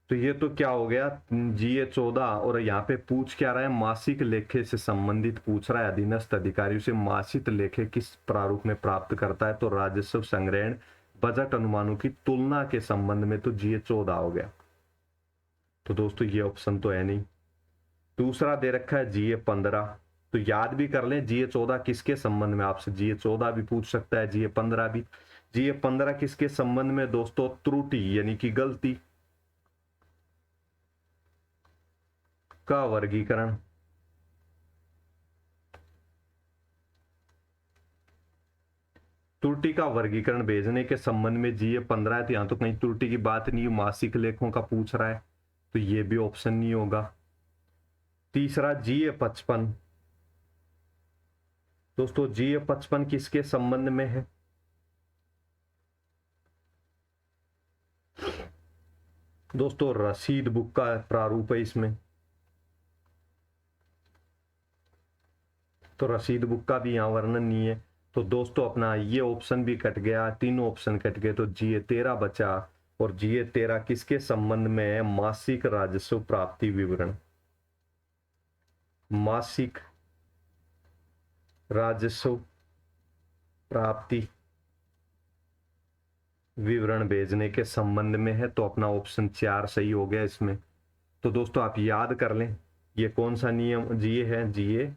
तो ये तो क्या हो गया, GA 14। और यहाँ पे पूछ क्या रहा है, मासिक लेखे से संबंधित पूछ रहा है, अधीनस्थ अधिकारियों से मासिक लेखे किस प्रारूप में प्राप्त करता है, तो राजस्व संग्रहण बजट अनुमानों की तुलना के संबंध में, तो GA 14 हो गया। तो दोस्तों ये ऑप्शन तो है नहीं। दूसरा दे रखा है GA 15, तो याद भी कर लें GA 14 किसके संबंध में, आपसे GA 14 भी पूछ सकता है, GA 15 भी। GA 15 किसके संबंध में दोस्तों, त्रुटि यानी कि गलती का वर्गीकरण। त्रुटि का वर्गीकरण भेजने के संबंध में GA 15 है, तो यहां तो कहीं त्रुटि की बात नहीं, मासिक लेखों का पूछ रहा है, तो ये भी ऑप्शन नहीं होगा। तीसरा GA 55, दोस्तों GA 55 किसके संबंध में है, दोस्तों रसीद बुक का प्रारूप है इसमें, तो रसीद बुक का भी यहां वर्णन नहीं है। तो दोस्तों अपना ये ऑप्शन भी कट गया, तीनों ऑप्शन कट गए, तो GA 13 बचा। और GA 13 किसके संबंध में है, मासिक राजस्व प्राप्ति विवरण, मासिक राजस्व प्राप्ति विवरण भेजने के संबंध में है, तो अपना ऑप्शन 4 सही हो गया इसमें। तो दोस्तों आप याद कर लें, ये कौन सा नियम GA है, GA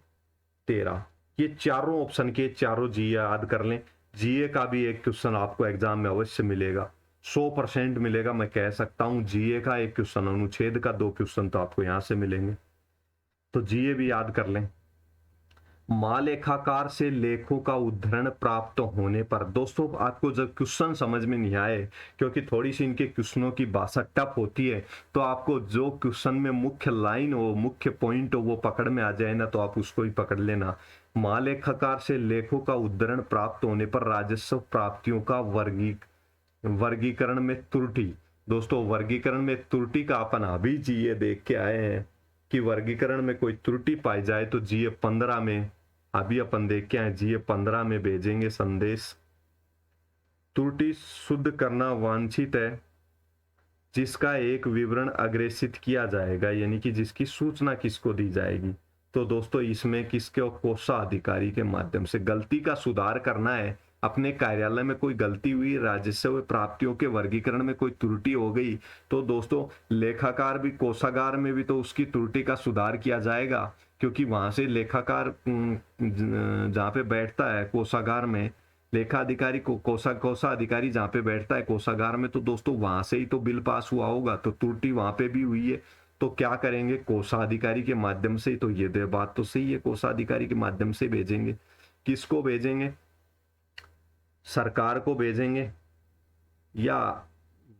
13। ये चारों ऑप्शन के चारों GA याद कर लें। GA का भी एक क्वेश्चन आपको एग्जाम में अवश्य मिलेगा, 100% मिलेगा, मैं कह सकता हूं। GA का एक क्वेश्चन, अनुच्छेद का 2 क्वेश्चन तो आपको यहां से मिलेंगे, तो GA भी याद कर लें। महालेखाकार से लेखों का उद्धरण प्राप्त होने पर, दोस्तों आपको जब क्वेश्चन समझ में नहीं आए, क्योंकि थोड़ी सी इनके क्वेश्चनों की भाषा टफ होती है, तो आपको जो क्वेश्चन में मुख्य लाइन हो, मुख्य पॉइंट हो, वो पकड़ में आ जाए ना, तो आप उसको ही पकड़ लेना। महालेखाकार से लेखों का उद्धरण प्राप्त होने पर राजस्व प्राप्तियों का वर्गीकरण में त्रुटि, दोस्तों वर्गीकरण में त्रुटि का अपन अभी GA देख के आए हैं कि वर्गीकरण में कोई त्रुटि पाई जाए तो GA 15 में अभी अपन देख के आए, GA 15 में भेजेंगे संदेश। त्रुटि शुद्ध करना वांछित है जिसका एक विवरण अग्रेसित किया जाएगा, यानी कि जिसकी सूचना किसको दी जाएगी, तो दोस्तों इसमें किसके, कोषाधिकारी के माध्यम से। गलती का सुधार करना है, अपने कार्यालय में कोई गलती हुई, राजस्व प्राप्तियों के वर्गीकरण में कोई त्रुटि हो गई, तो दोस्तों लेखाकार भी, कोषागार में भी तो उसकी त्रुटि का सुधार किया जाएगा, क्योंकि वहां से लेखाकार जहाँ पे बैठता है कोषागार में, लेखा अधिकारी को कोषा अधिकारी जहाँ पे बैठता है कोषागार में, तो दोस्तों वहां से ही तो बिल पास हुआ होगा, तो त्रुटि वहां पे भी हुई है, तो क्या करेंगे, कोषाधिकारी के माध्यम से। तो ये बात तो सही है, कोषाधिकारी के माध्यम से भेजेंगे। किसको भेजेंगे, सरकार को भेजेंगे या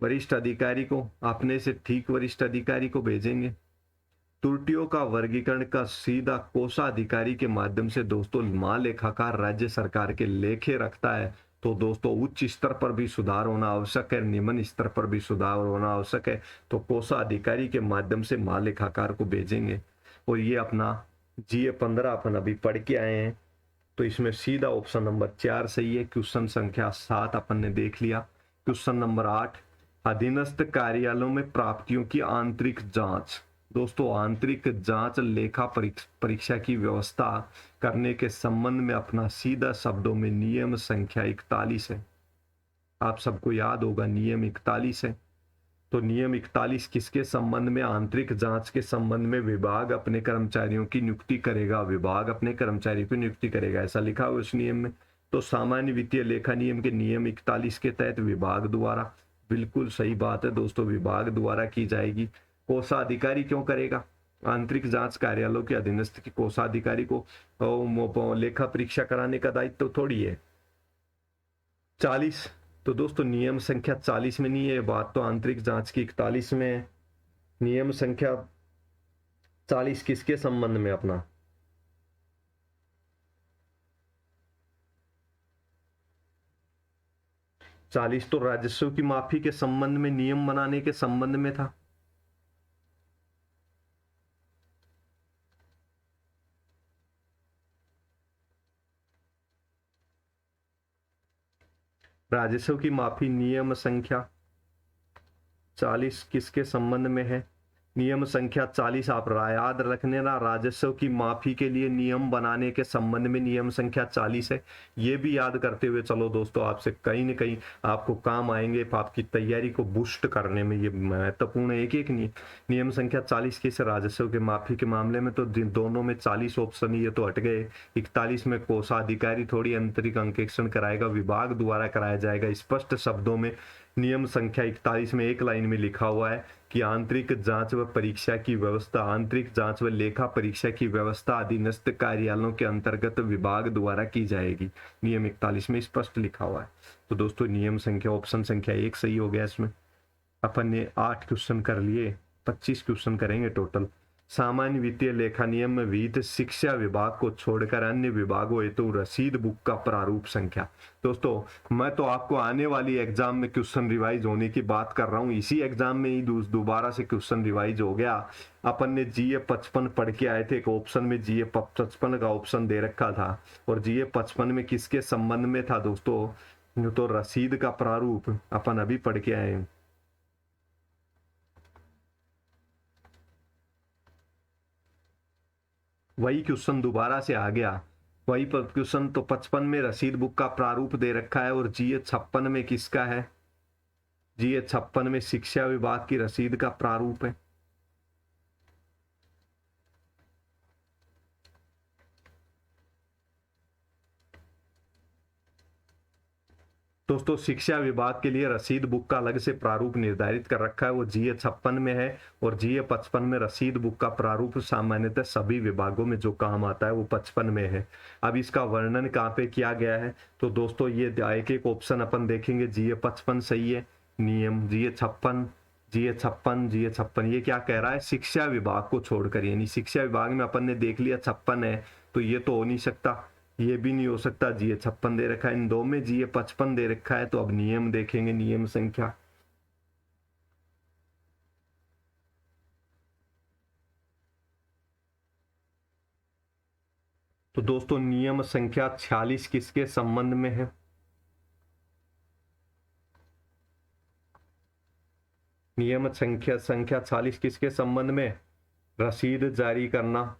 वरिष्ठ अधिकारी को, अपने से ठीक वरिष्ठ अधिकारी को भेजेंगे। त्रुटियों का वर्गीकरण का सीधा कोषाधिकारी के माध्यम से दोस्तों महालेखाकार राज्य सरकार के लेखे रखता है, तो दोस्तों उच्च स्तर पर भी सुधार होना आवश्यक है, निम्न स्तर पर भी सुधार होना आवश्यक है, तो कोषाधिकारी के माध्यम से महालेखाकार को भेजेंगे। और ये अपना GA 15 अपन अभी पढ़ के आए हैं, तो इसमें सीधा ऑप्शन नंबर 4 सही है। क्वेश्चन संख्या 7 अपन ने देख लिया। क्वेश्चन नंबर 8, अधीनस्थ कार्यालयों में प्राप्तियों की आंतरिक जांच, दोस्तों आंतरिक जांच लेखा परीक्षा की व्यवस्था करने के संबंध में अपना सीधा शब्दों में नियम संख्या 41 है। आप सबको याद होगा नियम 41 है। तो नियम 41 किसके संबंध में, आंतरिक जांच के संबंध में विभाग अपने कर्मचारियों की नियुक्ति करेगा, विभाग अपने कर्मचारियों की नियुक्ति करेगा, ऐसा लिखा हुआ उस नियम में। तो सामान्य वित्तीय लेखा नियम के नियम 41 के तहत विभाग द्वारा, बिल्कुल सही बात है दोस्तों, विभाग द्वारा की जाएगी। कोषाधिकारी क्यों करेगा, आंतरिक जांच कार्यालयों के अधीनस्थ की कोषाधिकारी को लेखा परीक्षा कराने का दायित्व तो थोड़ी है। 40, तो दोस्तों नियम संख्या 40 में नहीं है बात, तो आंतरिक जांच की 41 में है। नियम संख्या 40 किसके संबंध में, अपना 40 तो राजस्व की माफी के संबंध में, नियम बनाने के संबंध में था। राजस्व की माफी नियम संख्या 40 किसके संबंध में है? नियम संख्या 40 आप याद रखने ना, राजस्व की माफी के लिए नियम बनाने के संबंध में नियम संख्या 40 है। ये भी याद करते हुए चलो दोस्तों, आपसे कहीं ना कहीं आपको काम आएंगे, आपकी तैयारी को बूस्ट करने में ये महत्वपूर्ण है। एक एक नियम संख्या 40 किस राजस्व के माफी के मामले में, तो दोनों में 40 ऑप्शन ये तो हट गए। 41 में कोषाधिकारी थोड़ी आंतरिक अंकेक्षण कराएगा, विभाग द्वारा कराया जाएगा। स्पष्ट शब्दों में नियम संख्या 41 में एक लाइन में लिखा हुआ है कि आंतरिक जांच व परीक्षा की व्यवस्था, आंतरिक जांच व लेखा परीक्षा की व्यवस्था अधीनस्थ कार्यालयों के अंतर्गत विभाग द्वारा की जाएगी। नियम 41 में स्पष्ट लिखा हुआ है। तो दोस्तों नियम संख्या ऑप्शन संख्या 1 सही हो गया। इसमें अपन ने 8 क्वेश्चन कर लिए, 25 क्वेश्चन करेंगे टोटल। सामान्य वित्तीय लेखा नियम में वित्त शिक्षा विभाग को छोड़कर अन्य विभागों हेतु रसीद बुक का प्रारूप संख्या। दोस्तों मैं तो आपको आने वाली एग्जाम में क्वेश्चन रिवाइज होने की बात कर रहा हूँ। इसी एग्जाम में ही दोबारा से क्वेश्चन रिवाइज हो गया। अपन ने GA 55 पढ़ के आए थे, एक ऑप्शन में GA 55 का ऑप्शन दे रखा था, और GA 55 में किसके संबंध में था दोस्तों? तो रसीद का प्रारूप अपन अभी पढ़ के आए। वही क्वेश्चन दोबारा से आ गया, वही क्वेश्चन। तो 55 में रसीद बुक का प्रारूप दे रखा है, और GA 56 में किसका है? GA 56 में शिक्षा विभाग की रसीद का प्रारूप है। दोस्तों शिक्षा विभाग के लिए रसीद बुक का अलग से प्रारूप निर्धारित कर रखा है, वो GA 56 में है, और GA 55 में रसीद बुक का प्रारूप सामान्यतः सभी विभागों में जो काम आता है वो 55 में है। अब इसका वर्णन कहाँ पे किया गया है? तो दोस्तों ये एक एक ऑप्शन अपन देखेंगे। GA 55 सही है। नियम GA 56, GA 56, GA 56 ये क्या कह रहा है? शिक्षा विभाग को छोड़कर, यानी शिक्षा विभाग में अपन ने देख लिया 56 है, तो ये तो हो नहीं सकता, ये भी नहीं हो सकता। GA 56 दे रखा है, इन दो में GA 55 दे रखा है। तो अब नियम देखेंगे, नियम संख्या। तो दोस्तों नियम संख्या 46 किसके संबंध में है? नियम संख्या 46 किसके संबंध में? रसीद जारी करना,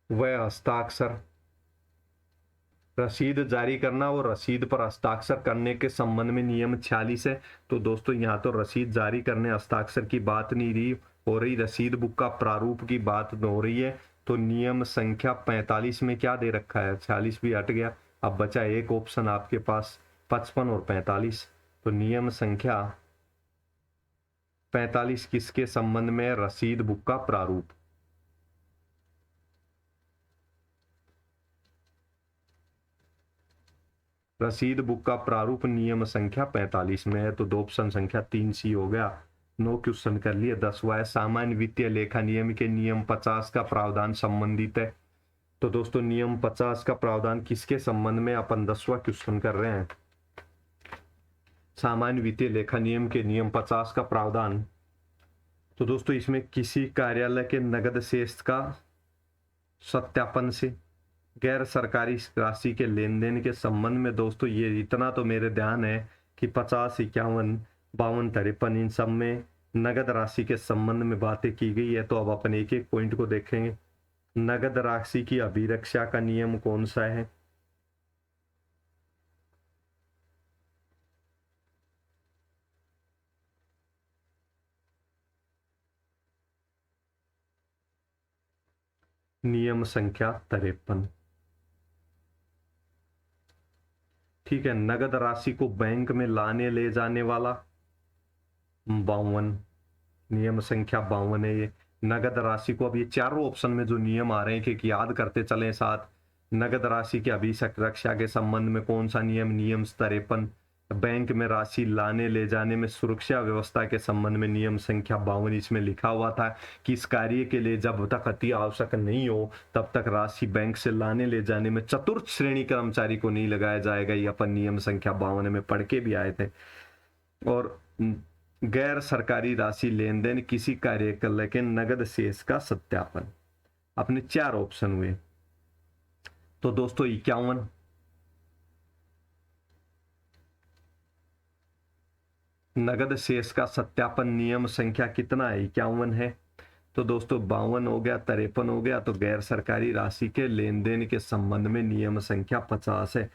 वह हस्ताक्षर, रसीद जारी करना और रसीद पर हस्ताक्षर करने के संबंध में नियम 46 है। तो दोस्तों यहाँ तो रसीद जारी करने हस्ताक्षर की बात नहीं रही हो रही, रसीद बुक का प्रारूप की बात हो रही है। तो नियम संख्या 45 में क्या दे रखा है? 46 भी हट गया, अब बचा एक ऑप्शन आपके पास, 55 और 45। तो नियम संख्या 45 किसके संबंध में? रसीद बुक का प्रारूप। रसीद बुक का प्रारूप नियम संख्या 45 में है। तो दो ऑप्शन संख्या 3C हो गया। 9 क्वेश्चन कर लिए। 10वां है सामान्य वित्तीय लेखा नियम के नियम 50 का प्रावधान संबंधित है। तो दोस्तों नियम 50 का प्रावधान किसके संबंध में? अपन 10वां क्वेश्चन कर रहे हैं। सामान्य वित्तीय लेखा नियम के नियम 50 का प्रावधान। तो दोस्तों इसमें किसी कार्यालय के नगद शेष का सत्यापन से गैर सरकारी राशि के लेन देन के संबंध में, दोस्तों ये इतना तो मेरे ध्यान है कि 50, 51, 52, 53 इन सब में नगद राशि के संबंध में बातें की गई है। तो अब अपन एक एक पॉइंट को देखेंगे। नगद राशि की अभिरक्षा का नियम कौन सा है? नियम संख्या 53। ठीक है। नगद राशि को बैंक में लाने ले जाने वाला 52, नियम संख्या 52 है ये। नगद राशि को, अब ये चारों ऑप्शन में जो नियम आ रहे हैं कि याद करते चलें साथ। नगद राशि की अभिरक्षा के संबंध में कौन सा नियम? नियम 53। बैंक में राशि लाने ले जाने में सुरक्षा व्यवस्था के संबंध में नियम संख्या 52। इसमें लिखा हुआ था कि इस कार्य के लिए जब तक अति आवश्यक नहीं हो तब तक राशि बैंक से लाने ले जाने में चतुर्थ श्रेणी कर्मचारी को नहीं लगाया जाएगा। ये अपन नियम संख्या 52 में पढ़ के भी आए थे। और गैर सरकारी राशि लेन देन किसी कार्यालय के नगद शेष का सत्यापन। अपने 4 ऑप्शन हुए। तो दोस्तों 51, नगद शेष का सत्यापन नियम संख्या कितना है? 51 है। तो दोस्तों 52 हो गया, 53 हो गया। तो गैर सरकारी राशि के लेन देन के संबंध में नियम संख्या 50 है।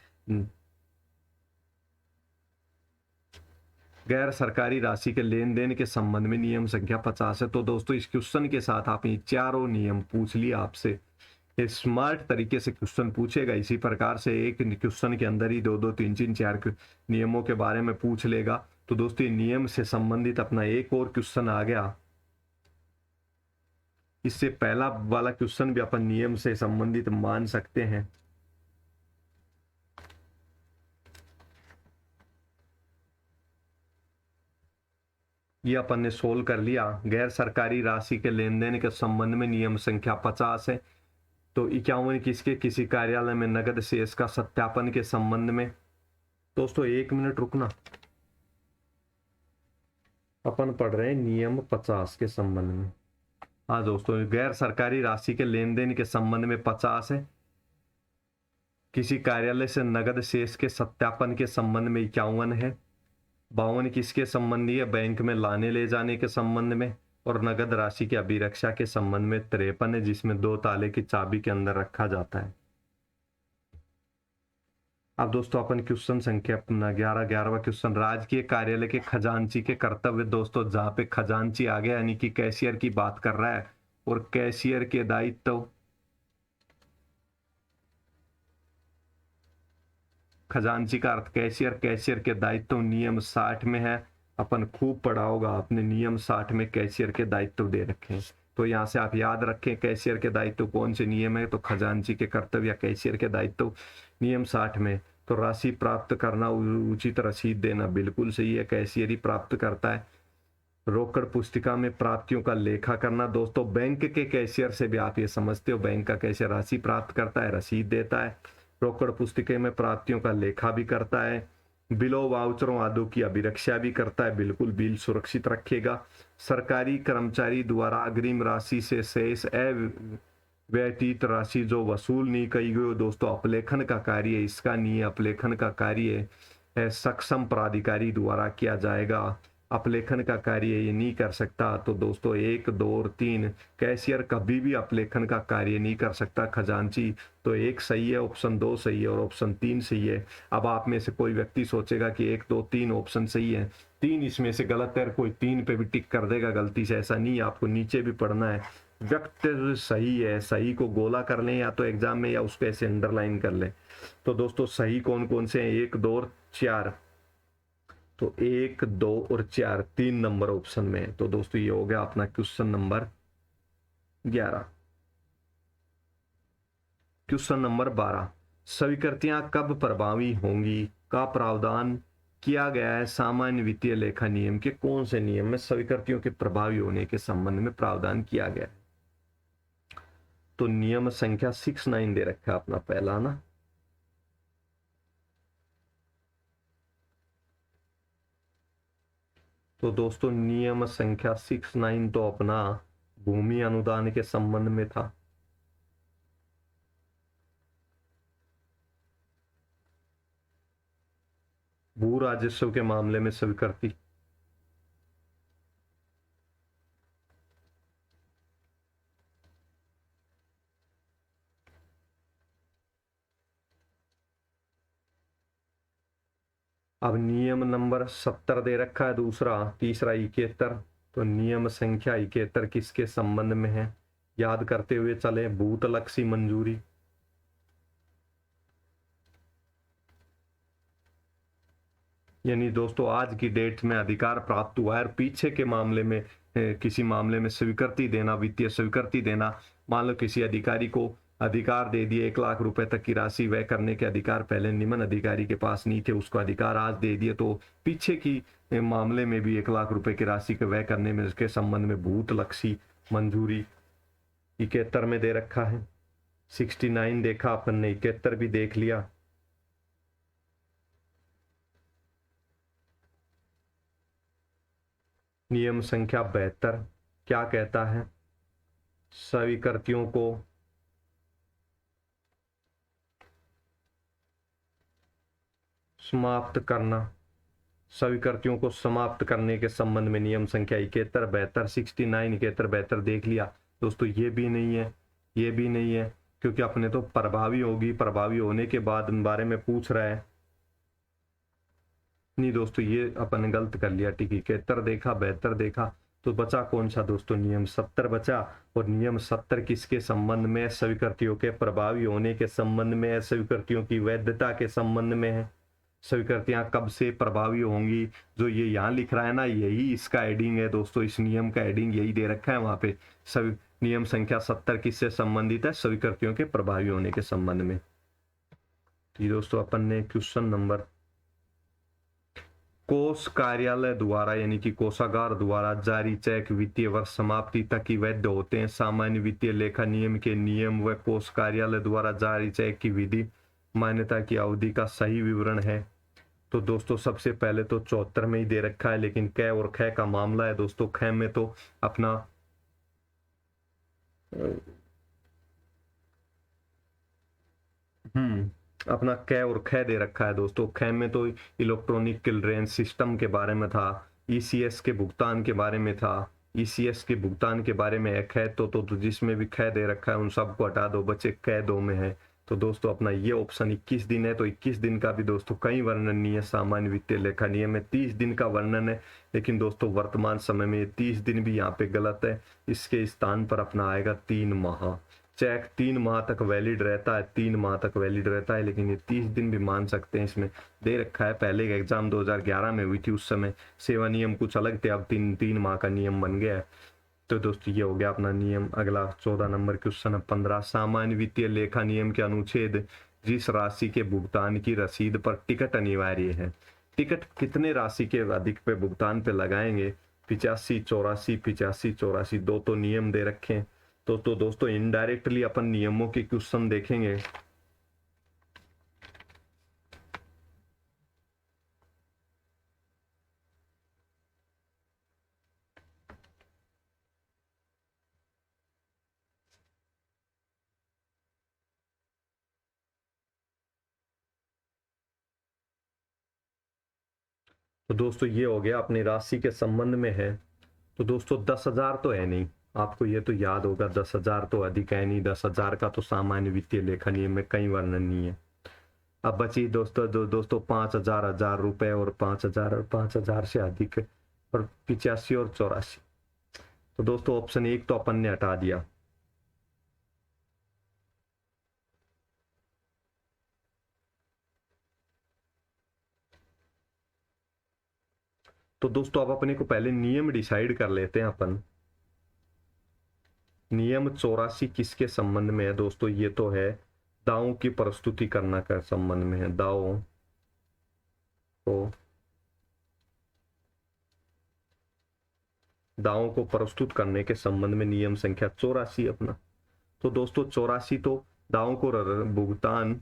गैर सरकारी राशि के लेन देन के संबंध में नियम संख्या 50 है। तो दोस्तों इस क्वेश्चन के साथ आपने चारों नियम पूछ लिया आपसे। स्मार्ट तरीके से क्वेश्चन पूछेगा, इसी प्रकार से एक क्वेश्चन के अंदर ही दो दो तीन तीन चार नियमों के बारे में पूछ लेगा। तो दोस्तों नियम से संबंधित अपना एक और क्वेश्चन आ गया। इससे पहला वाला क्वेश्चन भी अपन नियम से संबंधित मान सकते हैं। ये अपन ने सोल्व कर लिया। गैर सरकारी राशि के लेन देन के संबंध में नियम संख्या 50 है। तो 51 किसके? किसी कार्यालय में नगद शेष का सत्यापन के संबंध में। दोस्तों 1 मिनट रुकना, अपन पढ़ रहे हैं नियम 50 के संबंध में। हाँ दोस्तों, गैर सरकारी राशि के लेन देन के संबंध में 50 है। किसी कार्यालय से नगद शेष के सत्यापन के संबंध में 51 है। 52 किसके संबंधी है? बैंक में लाने ले जाने के संबंध में। और नगद राशि की अभिरक्षा के संबंध में 53 है, जिसमें 2 ताले की चाबी के अंदर रखा जाता है। अब दोस्तों अपन क्वेश्चन संख्या अपना 11वां क्वेश्चन, राजकीय कार्यालय के खजांची के कर्तव्य। दोस्तों जहां पे खजांची आ गया यानी कि कैशियर की बात कर रहा है, और कैशियर के दायित्व, खजांची का अर्थ कैशियर, कैशियर के दायित्व नियम 60 में है। अपन खूब पढ़ा होगा आपने, नियम 60 में कैशियर के दायित्व दे रखे हैं। तो यहाँ से आप याद रखें कैशियर के दायित्व कौन से नियम है। तो खजांची के कर्तव्य या कैशियर के दायित्व नियम 60 में। तो राशि प्राप्त करना, उचित रसीद देना, बिल्कुल सही है, कैशियर ही प्राप्त करता है। रोकड़ पुस्तिका में प्राप्तियों का लेखा करना। दोस्तों बैंक के कैशियर से भी आप ये समझते हो, बैंक का कैशियर राशि प्राप्त करता है, रसीद देता है। रोकड़ पुस्तिका में प्राप्तियों का लेखा भी करता है। बिलों वाउचरों आदि की अभिरक्षा भी करता है, बिल्कुल बिल सुरक्षित रखेगा। सरकारी कर्मचारी द्वारा अग्रिम राशि से शेष अव्यतीत राशि जो वसूल नहीं की गई, दोस्तों अपलेखन का कार्य इसका नहीं है। अपलेखन का कार्य सक्षम प्राधिकारी द्वारा किया जाएगा। अपलेखन का कार्य ये नहीं कर सकता। तो दोस्तों 1, 2 और 3, कैशियर कभी भी अपलेखन का कार्य नहीं कर सकता। खजांची, तो 1 सही है, ऑप्शन 2 सही है और ऑप्शन 3 सही है। अब आप में से कोई व्यक्ति सोचेगा कि 1, 2, 3 ऑप्शन सही है, 3 इसमें से गलत है, कोई 3 पे भी टिक कर देगा गलती से। ऐसा नहीं, आपको नीचे भी पढ़ना है। व्यक्ति सही है, सही को गोला कर लें या तो एग्जाम में, या उसको ऐसे अंडरलाइन कर लें। तो दोस्तों सही कौन कौन से हैं? 1, 2 और 4। तो 1, 2 और 4 3 नंबर ऑप्शन में है। तो दोस्तों ये हो गया अपना क्वेश्चन नंबर 11। क्वेश्चन नंबर 12, स्वीकृतियां कब प्रभावी होंगी का प्रावधान किया गया है सामान्य वित्तीय लेखा नियम के कौन से नियम में स्वीकृतियों के प्रभावी होने के संबंध में प्रावधान किया गया है? तो नियम संख्या 69 दे रखा है अपना पहला ना। तो दोस्तों नियम संख्या 69 तो अपना भूमि अनुदान के संबंध में था। भू राजस्व के मामले में स्वीकृति। अब नियम नंबर 70 दे रखा है दूसरा, तीसरा 71। तो नियम संख्या 71 किसके संबंध में है? याद करते हुए चले, भूतलक्षी मंजूरी। यानी दोस्तों आज की डेट में अधिकार प्राप्त हुआ है, और पीछे के मामले में किसी मामले में स्वीकृति देना, वित्तीय स्वीकृति देना। मान लो किसी अधिकारी को अधिकार दे दिए 1 लाख रुपए तक की राशि व्यय करने के अधिकार, पहले निम्न अधिकारी के पास नहीं थे, उसको अधिकार आज दे दिए। तो पीछे की मामले में भी 1 लाख रुपए की राशि को व्यय करने में इसके संबंध में भूतलक्षी मंजूरी 71 में दे रखा है। 69 देखा अपन ने, 71 भी देख लिया। नियम संख्या 72 क्या कहता है? स्वीकृतियों को समाप्त करना। स्वीकृतियों को समाप्त करने के संबंध में नियम संख्या 71, 72, 69, 71, 72 देख लिया दोस्तों। ये भी नहीं है, ये भी नहीं है, क्योंकि अपने तो प्रभावी होगी, प्रभावी होने के बाद बारे में पूछ रहा है। नहीं दोस्तों, ये अपन ने गलत कर लिया। ठीक है, 71 देखा, 72 देखा, तो बचा कौन सा दोस्तों? नियम 70 बचा। और नियम 70 किसके संबंध में? स्वीकृतियों के प्रभावी होने के संबंध में है, स्वीकृतियों की वैधता के संबंध में है। स्वीकृतियां कब से प्रभावी होंगी, जो ये यहाँ लिख रहा है ना, यही इसका एडिंग है दोस्तों। इस नियम का एडिंग यही दे रखा है वहां पे। सभी नियम संख्या 70 किससे संबंधित है? स्वीकृतियों के प्रभावी होने के संबंध में। तो दोस्तों अपन ने क्वेश्चन नंबर, कोष कार्यालय द्वारा यानी कि कोषागार द्वारा जारी चेक वित्तीय वर्ष समाप्ति तक ही वैध होते हैं। सामान्य वित्तीय लेखा नियम के नियम व कोष कार्यालय द्वारा जारी चेक की विधि मान्यता की अवधि का सही विवरण है। तो दोस्तों सबसे पहले तो 74 में ही दे रखा है, लेकिन क और ख का मामला है दोस्तों। ख में तो अपना अपना क और ख दे रखा है दोस्तों। ख में तो इलेक्ट्रॉनिक क्लियरेंस सिस्टम के बारे में था, ईसीएस के भुगतान के बारे में था, ईसीएस के भुगतान के बारे में है। ख तो जिसमें भी ख दे रखा है उन सबको हटा दो, बचे क 2 में है। तो दोस्तों अपना ये ऑप्शन 21 दिन है। तो 21 दिन का भी दोस्तों कई वर्णन नहीं है। सामान्य वित्तीय लेखा नियम में 30 दिन का वर्णन है, लेकिन दोस्तों वर्तमान समय में 30 दिन भी यहाँ पे गलत है। इसके स्थान पर अपना आएगा 3 माह। चेक 3 माह तक वैलिड रहता है, 3 माह तक वैलिड रहता है, लेकिन ये 30 दिन भी मान सकते हैं। इसमें दे रखा है, पहले एग्जाम 2011 में हुई थी, उस समय सेवा नियम कुछ अलग थे, अब 3 माह का नियम बन गया है। तो दोस्तों ये हो गया अपना नियम। अगला 14 नंबर क्वेश्चन है 15। सामान्य वित्तीय लेखा नियम के अनुच्छेद जिस राशि के भुगतान की रसीद पर टिकट अनिवार्य है। टिकट कितने राशि के अधिक पे भुगतान पे लगाएंगे? 85, 84, 85, 84, दो तो नियम दे रखे हैं। तो दोस्तों इनडायरेक्टली अपन नियमों के क्वेश्चन देखेंगे। तो दोस्तों ये हो गया अपनी राशि के संबंध में है। तो दोस्तों 10,000 तो है नहीं, आपको ये तो याद होगा, 10,000 तो अधिक है नहीं। 10,000 का तो सामान्य वित्तीय लेखा नियम में कई वर्णन नहीं है। अब बची दोस्तों 5,000, 1,000 रुपए और 5,000 और 5,000 से अधिक और 85 और 84। तो दोस्तों ऑप्शन 1 तो अपन ने हटा दिया। तो दोस्तों अब अपने को पहले नियम डिसाइड कर लेते हैं अपन। नियम 84 किसके संबंध में है दोस्तों? ये तो है दावों की प्रस्तुति करना का संबंध में है। दावों को प्रस्तुत करने के संबंध में नियम संख्या 84 अपना। तो दोस्तों 84 तो दावों को भुगतान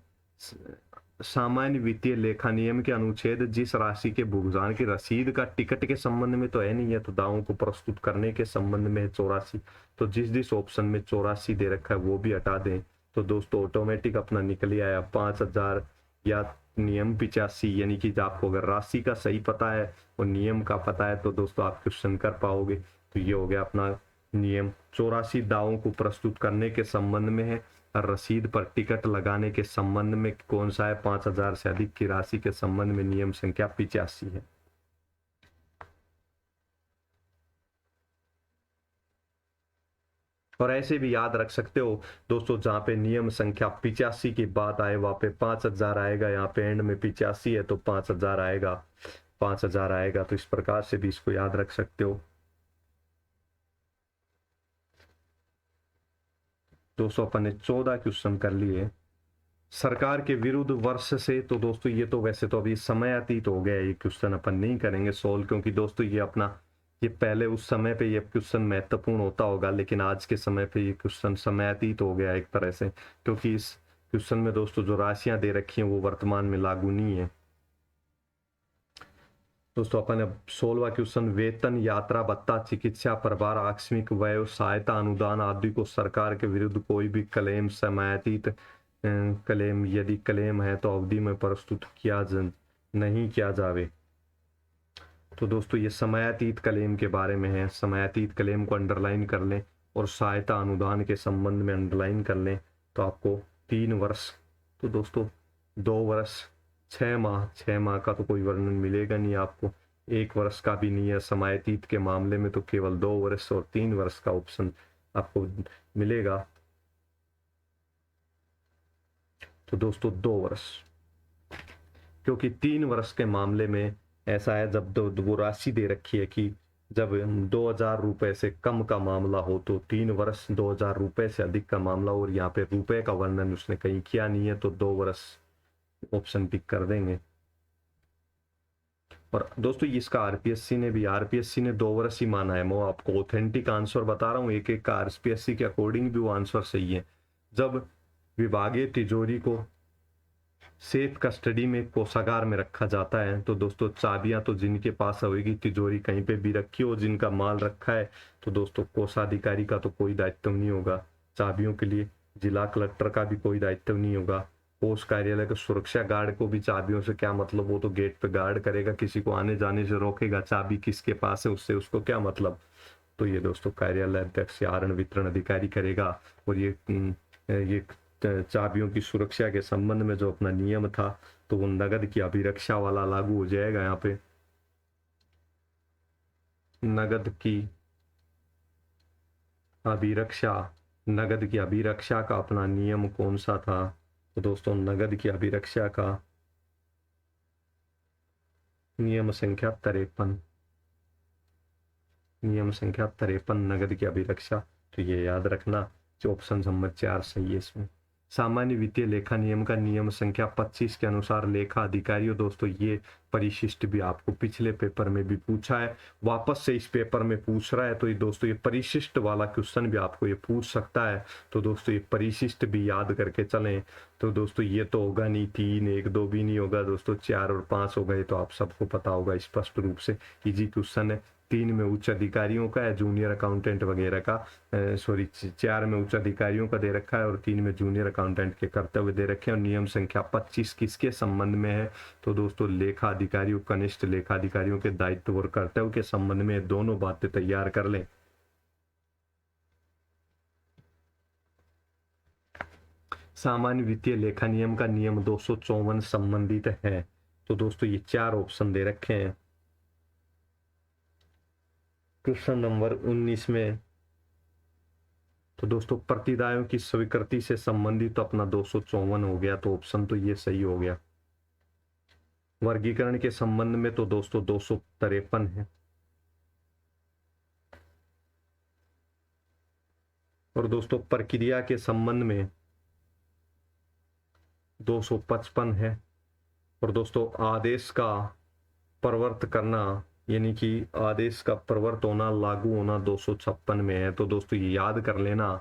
सामान्य वित्तीय लेखा नियम के अनुच्छेद जिस राशि के भुगतान की रसीद का टिकट के संबंध में तो है नहीं है, तो दावों को प्रस्तुत करने के संबंध में है 84। तो जिस ऑप्शन में 84 दे रखा है वो भी हटा दें। तो दोस्तों ऑटोमेटिक अपना निकल आया 5,000 या नियम 85। यानी कि आपको अगर राशि का सही पता है और नियम का पता है तो दोस्तों आप क्वेश्चन कर पाओगे। तो ये हो गया अपना नियम 84 दावों को प्रस्तुत करने के संबंध में है। और रसीद पर टिकट लगाने के संबंध में कौन सा है? 5,000 से अधिक की राशि के संबंध में नियम संख्या 85 है। और ऐसे भी याद रख सकते हो दोस्तों, जहां पे नियम संख्या 85 की बात आए वहां पे 5,000 आएगा, यहाँ पे एंड में 85 है तो 5,000 आएगा, 5,000 आएगा। तो इस प्रकार से भी इसको याद रख सकते हो। दोस्तों अपन ने 14 क्वेश्चन कर लिए। सरकार के विरुद्ध वर्ष से, तो दोस्तों ये तो वैसे तो अभी समय अतीत हो गया, ये क्वेश्चन अपन नहीं करेंगे सोल्व, क्योंकि दोस्तों ये अपना ये पहले उस समय पे ये क्वेश्चन महत्वपूर्ण होता होगा, लेकिन आज के समय पे ये क्वेश्चन समय अतीत हो गया एक तरह से, क्योंकि इस क्वेश्चन में दोस्तों जो राशियां दे रखी हैं वो वर्तमान में लागू नहीं है। दोस्तों अपन अब 16वां क्वेश्चन, वेतन, यात्रा भत्ता, चिकित्सा प्रभार, आकस्मिक व्यय, सहायता, अनुदान आदि को सरकार के विरुद्ध कोई भी क्लेम समयातीत क्लेम यदि क्लेम है तो अवधि में प्रस्तुत नहीं किया जावे। तो दोस्तों ये समयातीत क्लेम के बारे में है। समयातीत क्लेम को अंडरलाइन कर लें और सहायता अनुदान के संबंध में अंडरलाइन कर लें तो आपको 3 वर्ष, तो दोस्तों 2 वर्ष 6 माह, 6 माह का तो कोई वर्णन मिलेगा नहीं आपको, 1 वर्ष का भी नहीं है। समयातीत के मामले में तो केवल 2 वर्ष और 3 वर्ष का ऑप्शन आपको मिलेगा। तो दोस्तों 2 वर्ष, क्योंकि 3 वर्ष के मामले में ऐसा है, जब वो राशि दे रखी है कि जब 2000 रुपए से कम का मामला हो तो 3 वर्ष, 2000 रुपए से अधिक का मामला हो, और यहाँ पे रुपए का वर्णन उसने कहीं किया नहीं है, तो 2 वर्ष ऑप्शन पिक कर देंगे। और दोस्तों इसका आरपीएससी ने 2 वर्ष ही माना है। मैं आपको ऑथेंटिक आंसर बता रहा हूँ, एक एक का आरपीएससी के अकॉर्डिंग भी वो आंसर सही है। जब विभागीय तिजोरी को सेफ कस्टडी में कोषागार में रखा जाता है तो दोस्तों चाबियां तो जिनके पास होगी, तिजोरी कहीं पे भी रखी हो, जिनका माल रखा है, तो दोस्तों कोषाधिकारी का तो कोई दायित्व नहीं होगा चाबियों के लिए, जिला कलेक्टर का भी कोई दायित्व नहीं होगा, पोस्ट कार्यालय के सुरक्षा गार्ड को भी चाबियों से क्या मतलब, वो तो गेट पे गार्ड करेगा, किसी को आने जाने से रोकेगा, चाबी किसके पास है उससे उसको क्या मतलब। तो ये दोस्तों कार्यालय अध्यक्ष या आरण वितरण अधिकारी करेगा। और ये चाबियों की सुरक्षा के संबंध में जो अपना नियम था तो वो नगद की अभिरक्षा वाला लागू हो जाएगा। यहाँ पे नगद की अभिरक्षा का अपना नियम कौन सा था, तो दोस्तों नगद की अभिरक्षा का नियम संख्या 53 नगद की अभिरक्षा। तो ये याद रखना, जो ऑप्शन नंबर 4 सही है इसमें। सामान्य वित्तीय लेखा नियम का नियम संख्या 25 के अनुसार लेखा अधिकारियों, दोस्तों ये परिशिष्ट भी आपको पिछले पेपर में भी पूछा है, वापस से इस पेपर में पूछ रहा है, तो ये दोस्तों ये परिशिष्ट वाला क्वेश्चन भी आपको ये पूछ सकता है। तो दोस्तों ये परिशिष्ट भी याद करके चलें। तो दोस्तों ये तो होगा नहीं, 3, 1, 2 भी नहीं होगा दोस्तों, 4 और 5 हो गए, तो आप सबको पता होगा स्पष्ट रूप से, इजी क्वेश्चन है। 3 में उच्च अधिकारियों का है, जूनियर अकाउंटेंट वगैरह का, 4 में उच्च अधिकारियों का दे रखा है और 3 में जूनियर अकाउंटेंट के कर्तव्य दे रखे हैं। और नियम संख्या 25 किसके संबंध में है, तो दोस्तों लेखा अधिकारियों, कनिष्ठ लेखा अधिकारियों के दायित्व और कर्तव्य के संबंध में दोनों बातें तैयार कर लें। सामान्य वित्तीय लेखा नियम का नियम 254 संबंधित है। तो दोस्तों ये 4 ऑप्शन दे रखे हैं क्वेश्चन नंबर 19 में। तो दोस्तों प्रतिदायों की स्वीकृति से संबंधित तो अपना 254 हो गया, तो ऑप्शन तो ये सही हो गया। वर्गीकरण के संबंध में तो दोस्तों 253 है। और दोस्तों प्रक्रिया के संबंध में 255 है। और दोस्तों आदेश का प्रवर्त करना, यानी कि आदेश का प्रवर्त होना, लागू होना 256 में है। तो दोस्तों ये याद कर लेना।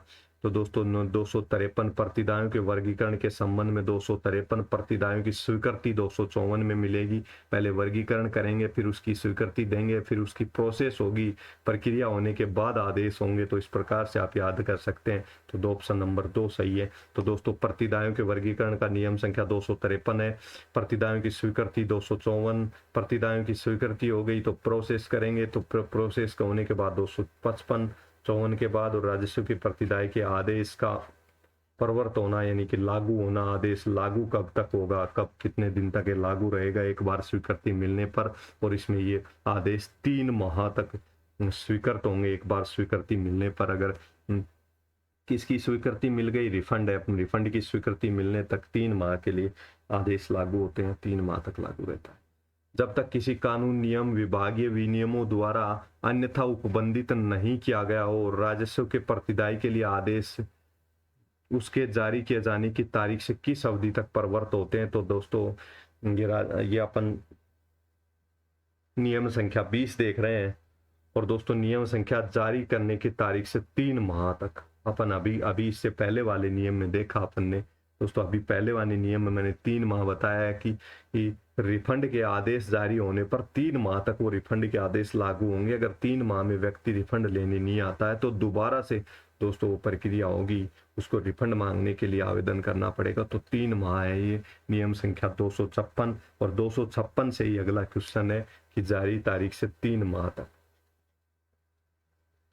तो दोस्तों 253 प्रतिदायों के वर्गीकरण के संबंध में 253 प्रतिदायों की स्वीकृति 254 में मिलेगी। पहले वर्गीकरण करेंगे, फिर उसकी स्वीकृति देंगे, फिर उसकी प्रोसेस होगी, प्रक्रिया होने के बाद आदेश होंगे। तो इस प्रकार से आप याद कर सकते हैं। तो दो ऑप्शन नंबर 2 सही है। तो दोस्तों प्रतिदायों के वर्गीकरण का नियम संख्या 253 है, प्रतिदायों की स्वीकृति 254, प्रतिदायों की स्वीकृति हो गई तो प्रोसेस करेंगे, तो प्रोसेस का होने के बाद 255, 54 के बाद, और राजस्व की प्रतिदाय के आदेश का प्रवर्त होना यानी कि लागू होना। आदेश लागू कब तक होगा, कब कितने दिन तक ये लागू रहेगा, एक बार स्वीकृति मिलने पर। और इसमें ये आदेश 3 माह तक स्वीकृत होंगे, एक बार स्वीकृति मिलने पर। अगर किसकी स्वीकृति मिल गई, रिफंड है, रिफंड की स्वीकृति मिलने तक 3 माह के लिए आदेश लागू होते हैं, 3 माह तक लागू रहता है। जब तक किसी कानून, नियम, विभागीय विनियमों द्वारा अन्यथा उपबंधित नहीं किया गया हो, राजस्व के प्रतिदाय के लिए आदेश उसके जारी किए जाने की तारीख से किस अवधि तक प्रवर्त होते हैं। तो दोस्तों ये अपन नियम संख्या 20 देख रहे हैं। और दोस्तों नियम संख्या जारी करने की तारीख से 3 माह तक। अपन अभी इससे पहले वाले नियम में देखा अपन ने दोस्तों, अभी पहले वाले नियम में मैंने 3 माह बताया है कि रिफंड के आदेश जारी होने पर 3 माह तक वो रिफंड के आदेश लागू होंगे। अगर 3 माह में व्यक्ति रिफंड लेने नहीं आता है तो दोबारा से दोस्तों वो प्रक्रिया होगी उसको रिफंड मांगने के लिए आवेदन करना पड़ेगा। तो 3 माह है ये नियम संख्या 256, और 256 से ही अगला क्वेश्चन है कि जारी तारीख से 3 माह तक।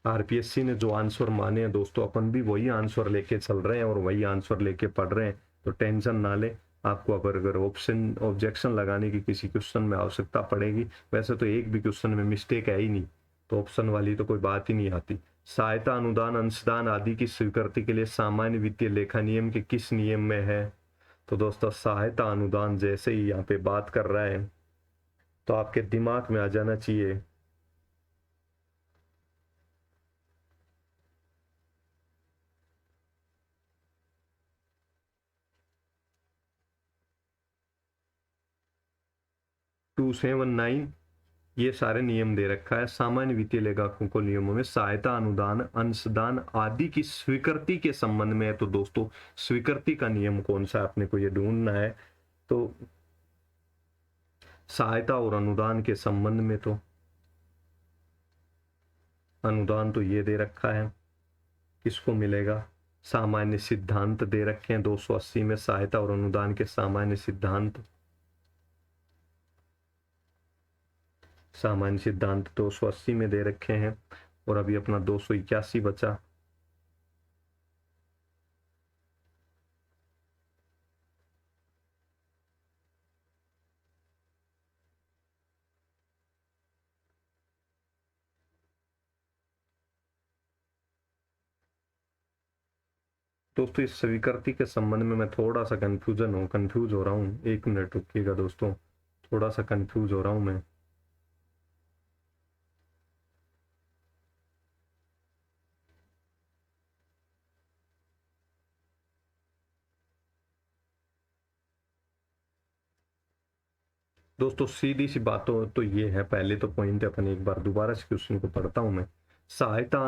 आरपीएससी ने जो आंसर माने हैं दोस्तों, अपन भी वही आंसर लेके चल रहे हैं और वही आंसर लेके पढ़ रहे हैं, तो टेंशन ना ले। आपको अगर ऑब्जेक्शन लगाने की किसी क्वेश्चन में आवश्यकता पड़ेगी, वैसे तो एक भी क्वेश्चन में मिस्टेक है ही नहीं, तो ऑप्शन वाली तो कोई बात ही नहीं आती। सहायता अनुदान अंशदान आदि की स्वीकृति के लिए सामान्य वित्तीय लेखा नियम के किस नियम में है? तो दोस्तों सहायता अनुदान जैसे ही यहाँ पे बात कर रहा है तो आपके दिमाग में आ जाना चाहिए 279, ये सारे नियम दे रखा है। सामान्य वित्तीय लेखांकन को नियमों में सहायता अनुदान अंशदान आदि की स्वीकृति के संबंध में है। तो दोस्तों स्वीकृति का नियम कौन सा है, अपने को ये ढूंढना है। तो सहायता और अनुदान के संबंध में तो अनुदान तो ये दे रखा है, किसको मिलेगा? सामान्य सिद्धांत दे रखे हैं 280 में, सहायता और अनुदान के सामान्य सिद्धांत। सामान्य सिद्धांत 280 में दे रखे हैं, और अभी अपना 281 बचा। दोस्तों इस स्वीकृति के संबंध में मैं थोड़ा सा कंफ्यूज हो रहा हूँ। 1 मिनट रुकिएगा दोस्तों, थोड़ा सा कंफ्यूज हो रहा हूँ मैं। दोस्तों सीधी सी बातों तो ये है, पहले तो पॉइंट अपन एक बार दोबारा से क्वेश्चन को पढ़ता हूं मैं। सहायता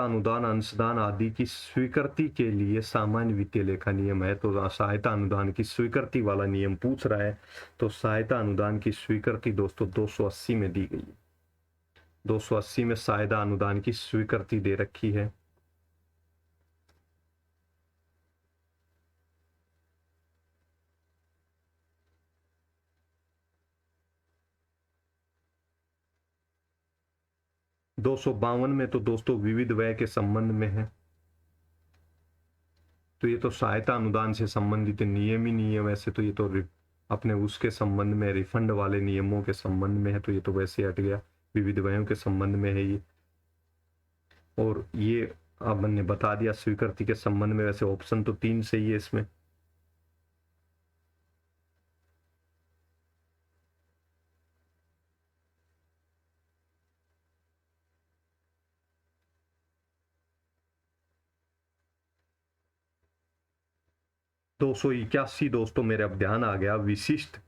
अनुदान अंशदान आदि की स्वीकृति के लिए सामान्य वित्तीय लेखा नियम है। तो सहायता अनुदान की स्वीकृति वाला नियम पूछ रहा है, तो सहायता अनुदान की स्वीकृति दोस्तों 280 में दी गई है। 280 में सहायता अनुदान की स्वीकृति दे रखी है। दो सौ बावन में तो दोस्तों विविध व्यय के संबंध में है, तो ये तो सहायता अनुदान से संबंधित नियम ही नहीं है। वैसे तो ये तो अपने उसके संबंध में रिफंड वाले नियमों के संबंध में है, तो ये तो वैसे हट गया, विविध व्ययों के संबंध में है ये। और ये अब मैंने बता दिया स्वीकृति के संबंध में, वैसे ऑप्शन तो 3 सही है इसमें। दो सौ इक्यासी दोस्तों मेरे अब ध्यान आ गया, विशिष्ट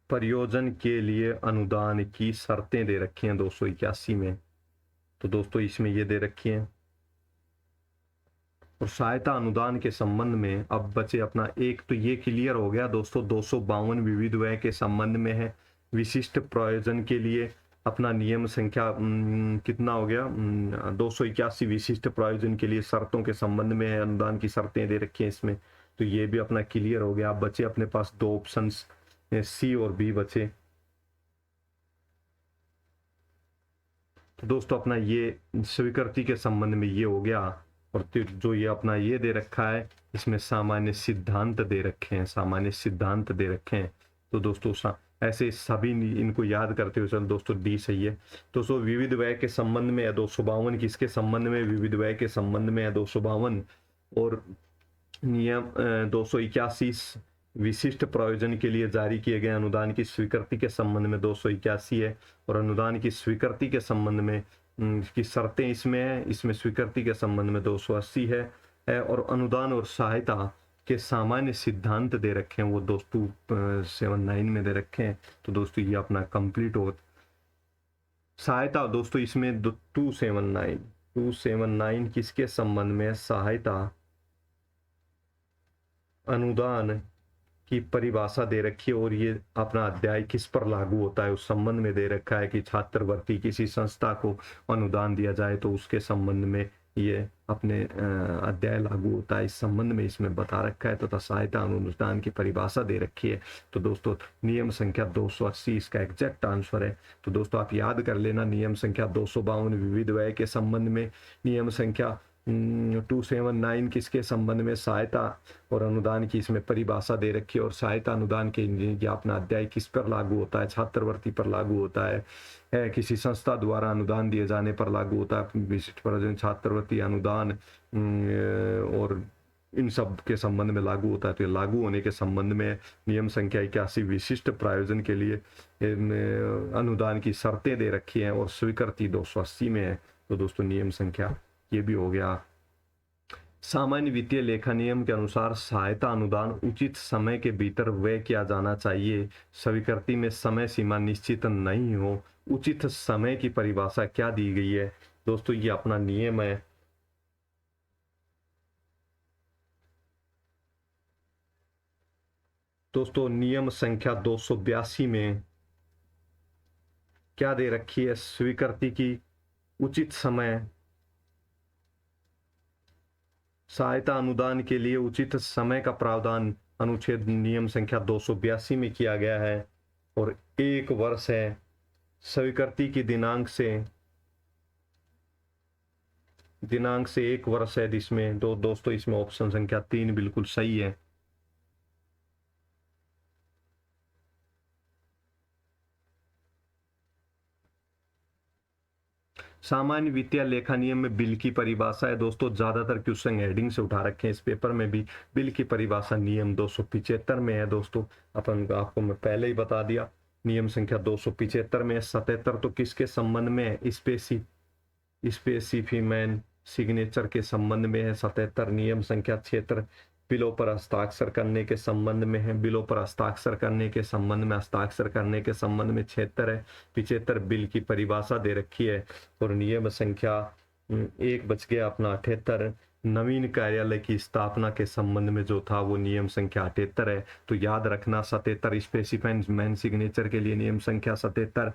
प्रयोजन के लिए अनुदान की शर्तें दे रखी हैं 281 में। तो दोस्तों इसमें ये दे रखी हैं। और सहायता अनुदान के संबंध में अब बचे अपना एक, तो ये क्लियर हो गया दोस्तों। 252 विविध व्यय के संबंध में है। विशिष्ट प्रयोजन के लिए अपना नियम संख्या कितना हो गया? 281 विशिष्ट प्रयोजन के लिए शर्तों के संबंध में है, अनुदान की शर्तें दे रखी हैं इसमें। तो ये भी अपना क्लियर हो गया। अब बचे अपने पास 2 ऑप्शन, सी और बी बचे। तो दोस्तों अपना ये स्वीकृति के संबंध में ये हो गया। और जो ये अपना ये दे रखा है, इसमें सामान्य सिद्धांत दे रखे हैं, सामान्य सिद्धांत दे रखे हैं। तो दोस्तों ऐसे सभी इनको याद करते हुए चल दोस्तों डी सही है। दोस्तों विविध व्यय के संबंध में है 252, किसके संबंध में? विविध व्यय के संबंध में है 252। और नियम 281 विशिष्ट प्रयोजन के लिए जारी किए गए अनुदान की स्वीकृति के संबंध में 281 है। और अनुदान की स्वीकृति के संबंध में की शर्तें इसमें है, इसमें स्वीकृति के संबंध में 280 है। और अनुदान और सहायता के सामान्य सिद्धांत दे रखे हैं वो 279 में दे रखे हैं। तो दोस्तों ये अपना कंप्लीट हो। सहायता दोस्तों इसमें 279 किसके संबंध में? सहायता अनुदान की परिभाषा दे रखी है और ये अपना अध्याय किस पर लागू होता है उस संबंध में दे रखा है कि छात्रवृत्ति किसी संस्था को अनुदान दिया जाए तो उसके संबंध में ये अपने अध्याय लागू होता है, इस संबंध में इसमें बता रखा है। तो सहायता अनुदान की परिभाषा दे रखी है। तो दोस्तों नियम संख्या 280 इसका एग्जैक्ट आंसर है। तो दोस्तों आप याद कर लेना, नियम संख्या 252 विविध व्यय के संबंध में, नियम संख्या 279 किसके संबंध में, सहायता और अनुदान की इसमें परिभाषा दे रखी है और सहायता अनुदान के अपना अध्याय किस पर लागू होता है, छात्रवृत्ति पर लागू होता है किसी संस्था द्वारा अनुदान दिए जाने पर लागू होता है, विशिष्ट प्रयोजन छात्रवृत्ति अनुदान और इन सब के संबंध में लागू होता है। तो ये लागू होने के संबंध में नियम संख्या 81 विशिष्ट प्रायोजन के लिए अनुदान की शर्तें दे रखी हैं और स्वीकृति 280 में है। तो दोस्तों नियम संख्या ये भी हो गया। सामान्य वित्तीय लेखा नियम के अनुसार सहायता अनुदान उचित समय के भीतर व्यय किया जाना चाहिए। स्वीकृति में समय सीमा निश्चित नहीं हो। उचित समय की परिभाषा क्या दी गई है दोस्तों, ये अपना नियम है। दोस्तों नियम संख्या 282 में क्या दे रखी है, स्वीकृति की उचित समय, सहायता अनुदान के लिए उचित समय का प्रावधान अनुच्छेद नियम संख्या 282 में किया गया है और 1 वर्ष है स्वीकृति की दिनांक से 1 वर्ष है, जिसमें दोस्तों इसमें ऑप्शन संख्या 3 बिल्कुल सही है। सामान्य वित्तीय लेखा नियम में बिल की परिभाषा है दोस्तों, ज्यादातर क्वेश्चन हेडिंग से उठा रखे हैं इस पेपर में भी। बिल की परिभाषा नियम 275 में है दोस्तों, आपको मैं पहले ही बता दिया। नियम संख्या 275 में 77 तो किसके संबंध में है, स्पेसिफिमेन सिग्नेचर के संबंध में है। 77 नियम संख्या 76 बिलों पर हस्ताक्षर करने के संबंध में है। बिलों पर हस्ताक्षर करने के संबंध में, हस्ताक्षर करने के संबंध में 76 है। 75 बिल की परिभाषा दे रखी है और नियम संख्या 1 बच गया अपना 78 नवीन कार्यालय की स्थापना के संबंध में जो था वो नियम संख्या 78 है। तो याद रखना 77 स्पेसिफाइड मैन सिग्नेचर के लिए नियम संख्या 77।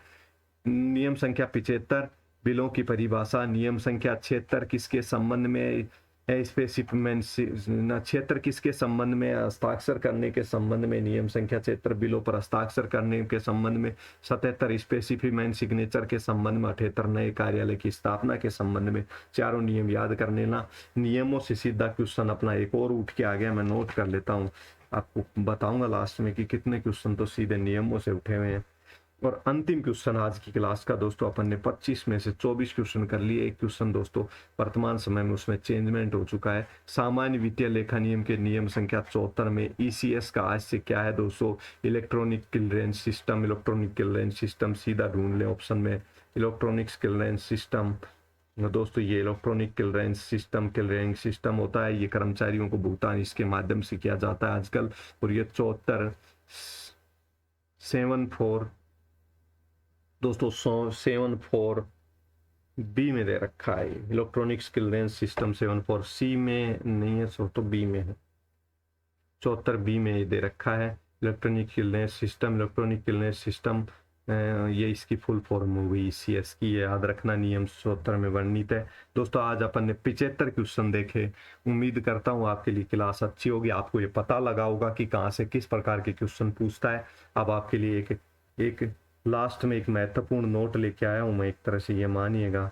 नियम संख्या 75 बिलों की परिभाषा, नियम संख्या 76 किसके संबंध में, स्पेसिफिक क्षेत्र किसके संबंध में, हस्ताक्षर करने के संबंध में। नियम संख्या 76 बिलों पर हस्ताक्षर करने के संबंध में। 77 स्पेसिफिक सिग्नेचर के संबंध में। 78 नए कार्यालय की स्थापना के संबंध में। चारों नियम याद कर लेना। नियमों से सीधा क्वेश्चन अपना एक और उठ के आ गया, मैं नोट कर लेता हूँ, आपको बताऊंगा लास्ट में कि कितने क्वेश्चन तो सीधे नियमों से उठे हुए हैं। और अंतिम क्वेश्चन आज की क्लास का दोस्तों, अपन ने 25 में से 24 क्वेश्चन कर लिए। एक क्वेश्चन दोस्तों वर्तमान समय में उसमें चेंजमेंट हो चुका है। सामान्य वित्तीय लेखा नियम के नियम संख्या 74 में ईसीएस का आज से क्या है दोस्तों, electronic clearance system. Electronic clearance system सीधा ढूंढ लें ऑप्शन में, इलेक्ट्रॉनिक क्लियरेंस सिस्टम। दोस्तों ये इलेक्ट्रॉनिक क्लियरेंस सिस्टम होता है, ये कर्मचारियों को भुगतान इसके माध्यम से किया जाता है आजकल। और ये 74 दोस्तों 74 बी में दे रखा है। इलेक्ट्रॉनिक्स क्लियरेंस सिस्टम 74 सी में नहीं है, सो तो बी में है। 74 बी में दे रखा है electronic clearance system. Electronic clearance system ये इसकी फुल फॉर्म हुई सीएस की, याद रखना नियम 74 में वर्णित है। दोस्तों आज अपन ने 75 क्वेश्चन देखे। उम्मीद करता हूँ आपके लिए क्लास अच्छी होगी, आपको ये पता लगा होगा कि कहाँ से किस प्रकार के क्वेश्चन पूछता है। अब आपके लिए एक लास्ट में एक महत्वपूर्ण नोट लेके आया हूं मैं, एक तरह से ये मानिएगा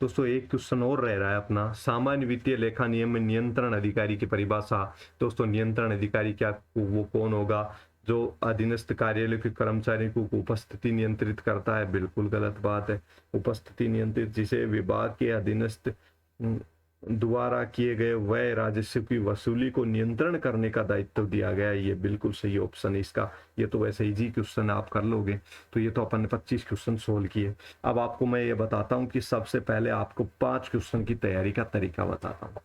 दोस्तों। एक क्वेश्चन और रह रहा है अपना, सामान्य वित्तीय लेखा नियम में नियंत्रण अधिकारी की परिभाषा। दोस्तों नियंत्रण अधिकारी क्या, वो कौन होगा, जो अधीनस्थ कार्यालय के कर्मचारियों को उपस्थिति नियंत्रित करता है। बिल्कुल गलत बात है। उपस्थिति नियंत्रित जिसे विभाग के अधीनस्थ द्वारा किए गए व्यय राजस्व की वसूली को नियंत्रण करने का दायित्व दिया गया है। ये बिल्कुल सही ऑप्शन है इसका। ये तो वैसे इजी क्वेश्चन आप कर लोगे। तो ये तो अपन ने 25 क्वेश्चन सोल्व किए। अब आपको मैं ये बताता हूँ कि सबसे पहले आपको 5 क्वेश्चन की तैयारी का तरीका बताता हूँ।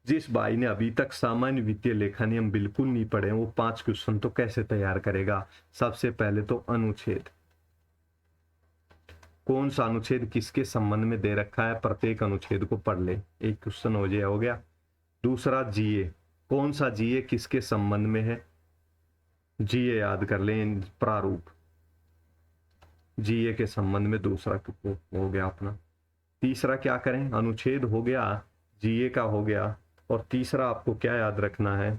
जिस भाई ने अभी तक सामान्य वित्तीय लेखा नियम बिल्कुल नहीं पढ़े, वो 5 क्वेश्चन तो कैसे तैयार करेगा। सबसे पहले तो अनुच्छेद, कौन सा अनुच्छेद किसके संबंध में दे रखा है, प्रत्येक अनुच्छेद को पढ़ ले, एक क्वेश्चन हो गया। दूसरा जीए, कौन सा जीए किसके संबंध में है? जीए याद कर लें, प्रारूप जीए के संबंध में दूसरा हो गया अपना। तीसरा क्या करें? अनुच्छेद हो गया, जीए का हो गया, और तीसरा आपको क्या याद रखना है?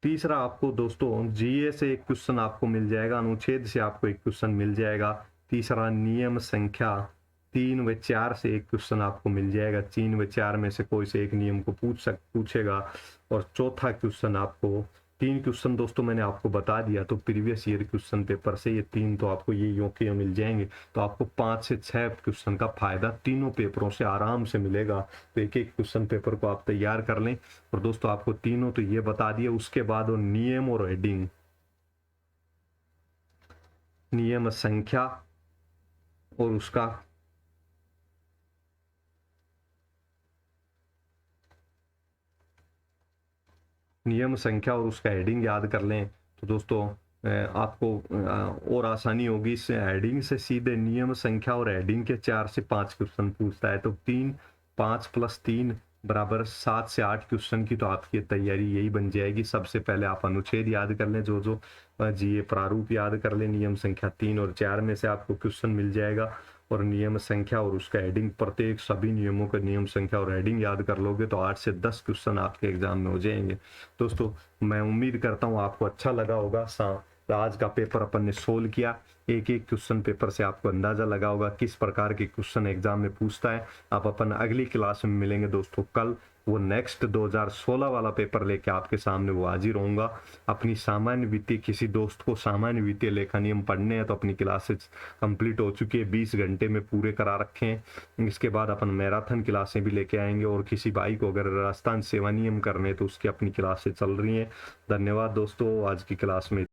तीसरा आपको दोस्तों जीए से एक क्वेश्चन आपको मिल जाएगा, अनुच्छेद से आपको एक क्वेश्चन मिल जाएगा। तीसरा नियम संख्या 3 व 4 से एक क्वेश्चन आपको मिल जाएगा, 3 व 4 में से कोई से एक नियम को पूछेगा। और चौथा क्वेश्चन आपको, 3 क्वेश्चन दोस्तों मैंने आपको बता दिया, तो प्रीवियस ईयर क्वेश्चन पेपर से ये 3 तो आपको ये योग्य मिल जाएंगे। तो आपको 5 से 6 क्वेश्चन का फायदा तीनों पेपरों से आराम से मिलेगा। तो एक एक क्वेश्चन पेपर को आप तैयार कर लें। और दोस्तों आपको तीनों तो ये बता दिए, उसके बाद वो नियम और हेडिंग, नियम संख्या और उसका नियम संख्या और उसका हेडिंग याद कर लें। तो दोस्तों आपको और आसानी होगी, इस हेडिंग से सीधे नियम संख्या और हेडिंग के 4 से 5 क्वेश्चन पूछता है। तो 5 + 3 = 7 से 8 क्वेश्चन की तो आपकी तैयारी यही बन जाएगी। सबसे पहले आप अनुच्छेद याद कर लें, जो जीए प्रारूप याद कर लें, नियम संख्या 3 और 4 में से आपको क्वेश्चन मिल जाएगा। और नियम संख्या और उसका हेडिंग, प्रत्येक सभी नियमों का नियम संख्या और हेडिंग याद कर लोगे तो 8 से 10 क्वेश्चन आपके एग्जाम में हो जाएंगे। दोस्तों मैं उम्मीद करता हूँ आपको अच्छा लगा होगा। आज का पेपर अपन ने सोल्व किया, एक एक क्वेश्चन पेपर से आपको अंदाजा लगा होगा किस प्रकार के क्वेश्चन एग्जाम में पूछता है। आप अपन अगली क्लास में मिलेंगे दोस्तों कल, वो नेक्स्ट 2016 वाला पेपर लेके आपके सामने वो हाजिर होऊंगा। अपनी सामान्य वित्तीय, किसी दोस्त को सामान्य वित्तीय लेखा नियम पढ़ने हैं तो अपनी क्लासेस कंप्लीट हो चुकी है, 20 घंटे में पूरे करा रखे हैं। इसके बाद अपन मैराथन क्लासें भी लेके आएंगे, और किसी भाई को अगर राजस्थान सेवा नियम करने तो उसकी अपनी क्लासें चल रही हैं। धन्यवाद दोस्तों, आज की क्लास में